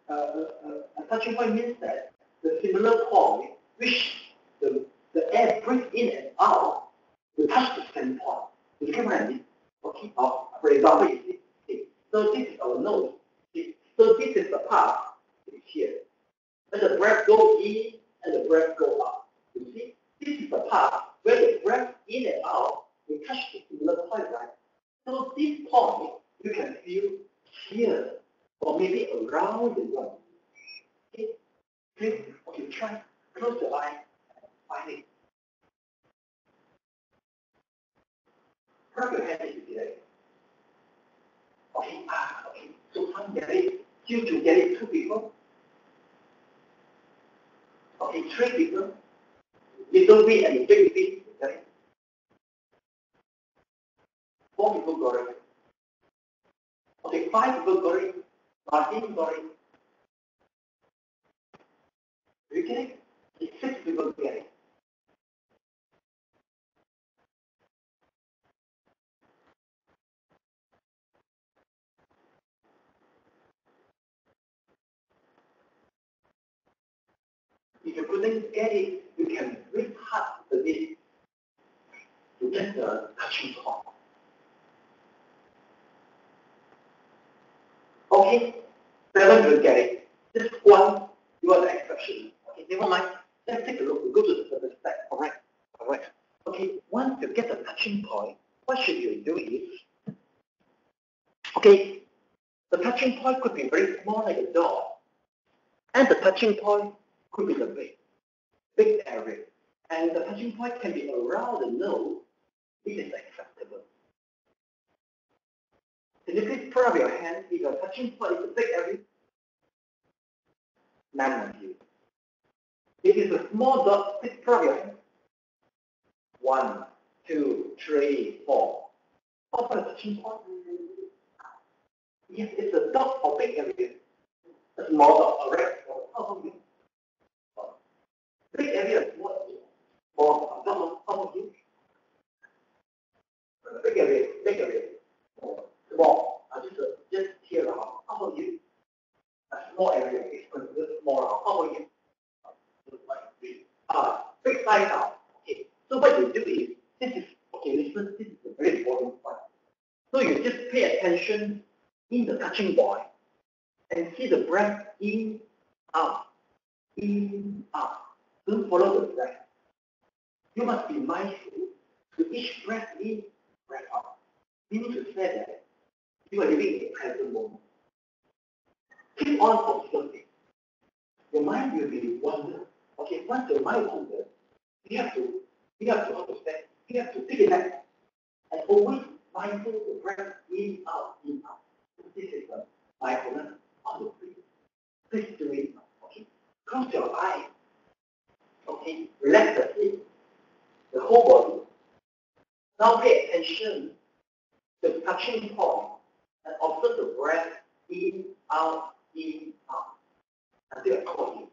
a touching point means that the similar point which the air breathes in and out will touch the same point. You get what I mean? Okay. For example, you see, so this is our nose. So this is the part. It's here. When the breath goes in and the breath goes out. You see, this is the part where the breath in and out, you touch the similar point, right? So this point, you can feel here, or maybe around the room. Okay, okay, try, close your eye, and find it. Rub your hand into the air. Okay, okay, so some get it, you to get it 2 people. Okay, 3 people. Little bit and big bit, okay? 4 people got it. Okay, 5 people got it. Martin got it. You get it? 6 people get it. If you couldn't get it, you can breathe hard a bit to get the touching point. Okay, 7 will get it. Just 1, you are the exception. Okay, never mind. Let's take a look. We'll go to the first step. All right. Okay, once you get the touching point, what should you do is, okay, the touching point could be very small like a door, and the touching point could be the big area. And the touching point can be around the nose, it is acceptable. Can you please put up your hand if your touching point is a big area? None of you. If it's a small dot, please put up your hand. 1, 2, 3, 4. What's the touching point? Yes, it's a dot or big area. A small dot, all right? How about you? Big area, small dot, how about you? Big area. Small. Just here around. How about you? A small area is considered small. How about you? Big size now. Okay. So what you do is, this is a very important point. So you just pay attention in the touching point and see the breath in, out, in, out. Don't follow the breath. You must be mindful to each breath in, breath out. Meaning to say that you are living in the present moment. Keep on observing. Your mind will be wonder. Okay, once your mind wanders, you have to understand. You have to pick it up and always mindful to breath in, out, in, out. This is the mindfulness on the breathing. Please do it. Okay, close your eyes. Okay, relax the whole body. Now pay attention to the touching point and observe the breath in, out, until I call you.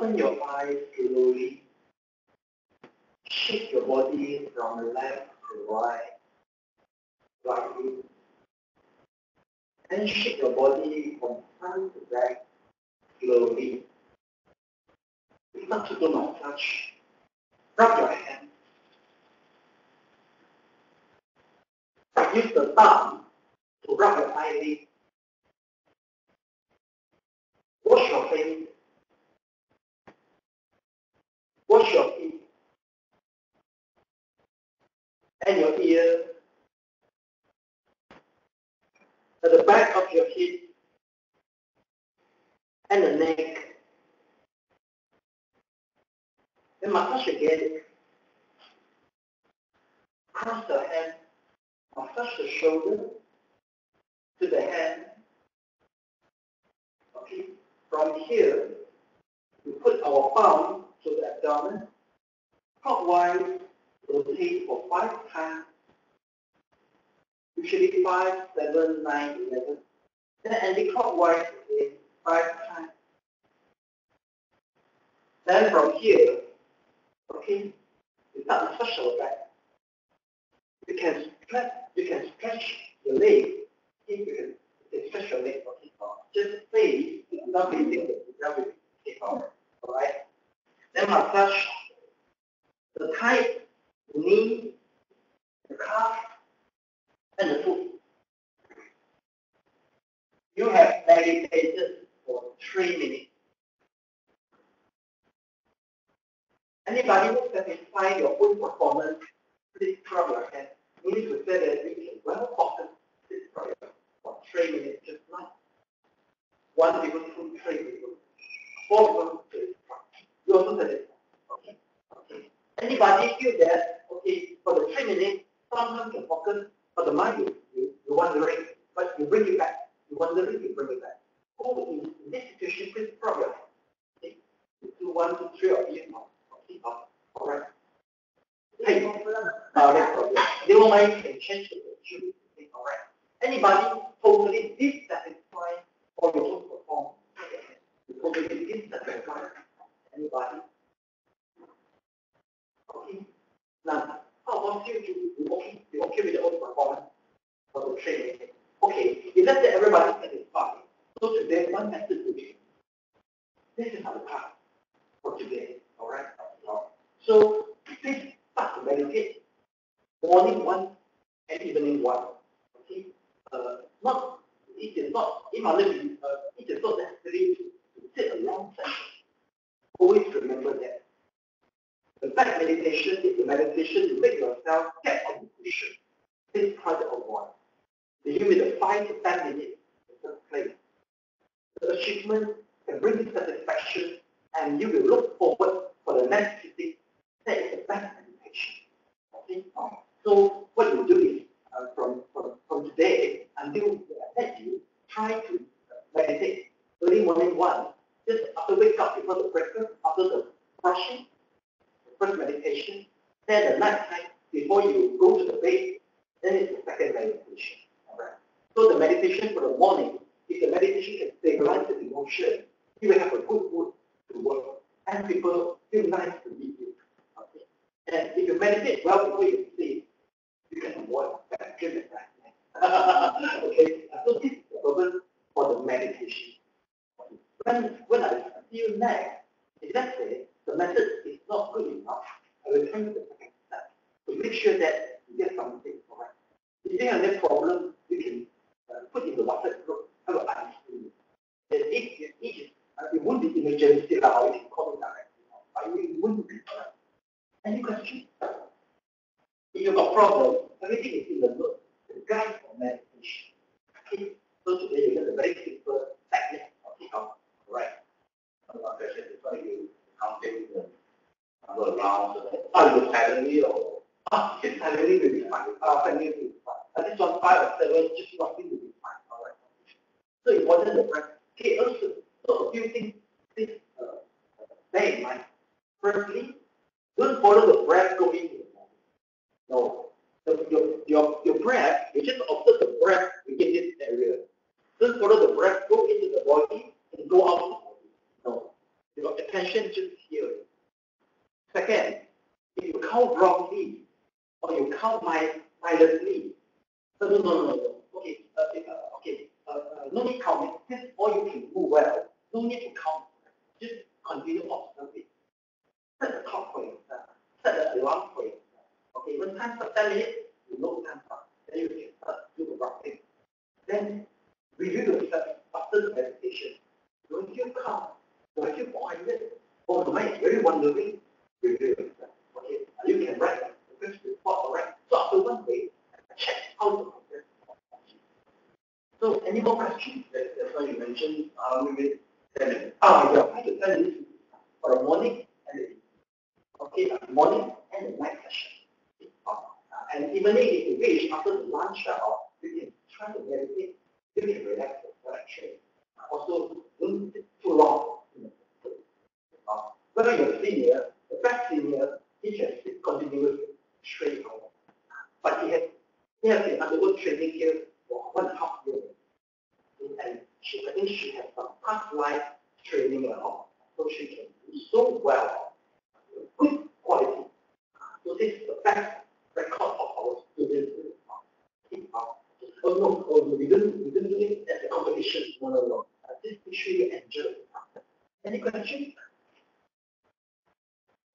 Open your eyes slowly. Shake your body from left to right, slightly. And shake your body from front to back slowly. Start to do massage. Rub your hand. Use the thumb to rub your eyelid. Wash your face. Wash your feet. And your ear. At the back of your head. And the neck. Then massage again. Cross the hand. Massage the shoulder to the hand. Okay. From here, we put our palm to the abdomen. Clockwise, rotate for 5 times. Usually 5, 7, 9, 11. Then anti-clockwise again 5 times. Then from here, okay, we start massage our back. You can stretch your leg. You can stretch your leg. Okay, just stay without breathing. Okay, all right. Then massage the thigh, the knee, the calf, and the foot. You have meditated for 3 minutes. Anybody who satisfies your own performance, please drop your hand. You need to say that you can well focus this prayer for 3 minutes, just like 1 people, 2, 3 people, 4 people, 3 people. You also satisfied. Okay. Okay. Anybody feel that, okay, for the 3 minutes, sometimes you focus, but the mind you wondering, but you bring it back. You wondering, you bring it back. Oh, in this situation, please drop your hand. Okay. 2, 1, 2, 3 of you. Okay. All right. Hey, they will make a change to the truth. All right. Anybody totally dissatisfied or you don't perform? Totally dissatisfied. Anybody? Okay. Now, how about you? You okay with your own performance for the training? Okay. If let's say everybody is satisfied, so today one message to you. This is our path for today. All right. So please start to meditate. Morning 1 and evening 1. Okay. It is not necessary to sit a long session. Always remember that. The back meditation is the meditation to make yourself get on the cushion. Please try to avoid. You give it 5 to 10 minutes in the first place. The achievement can bring you satisfaction and you will look forward for the next sitting. That is the best meditation. Okay? So what you do is from today until you try to meditate. Early morning 1, just after wake up before the breakfast, after the brushing, the first meditation. Then the night time before you go to the bed, then it's the second meditation. Alright. So the meditation for the morning, if the meditation can stabilize the emotion, you will have a good mood to work, and people feel nice to meet you. Okay. And if you meditate well before you sleep, you can avoid that dream attack. Okay. So this is the purpose for the meditation. When I feel next, if let's say the method is not good enough, I will turn to the second step to make sure that you get something correct. If you have that problem, you can put in the water group, have an ice cream. And it won't be emergency, or you can call it directly. But it wouldn't be correct. Any questions? If you've got problem, everything is in the book, the guide for meditation. Okay? So today you get a very simple technique. Okay, right. One question is why you counting the number of rounds. Are you silently or? Just silently will be fine. Silently will be fine. This one 5 or 7, just roughly will be fine. All right. So important the breath. Okay, also, so a few things please bear in mind. Firstly, don't follow the breath going into the body. No. Your breath, you just observe the breath within this area. Don't follow the breath go into the body and go out of the body. No. Your attention attention just here. Second, if you count wrongly or you count mindlessly, no. Okay, no need counting. This is all you can do well. No need to count. Just continue observing. Set the clock for yourself. Set the alarm for yourself. Okay, when time starts 10 minutes, you know time starts. Then you can start to do the right thing. Then review yourself after the meditation. Do I feel calm? Do I feel quiet? Or the mind is very wandering? Review yourself. Okay, you can write the progress report, alright? So after one day, check how the progress. So any more questions? That's why you mentioned maybe 10 minutes. Yeah, 5 to 10 minutes for the morning and the evening. Okay, morning and the night session. And even if you wish, after the lunch hour, you can try to meditate. You can relax your actually. Also, don't sit too long. Whether you're a senior, the best senior, he can sit continuously straight on. But he has been undergo training here for 1.5 years. And I think she has some past life training and all. So she can do so well, good quality. So this is the best record of our students. We didn't do it as a competition. No. This is really enjoy. Any questions?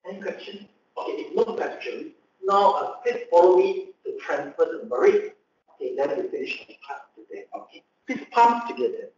Any questions? Okay, if no questions, now please follow me to transfer the merit. Okay, then we finish the class today. Okay, please palms together.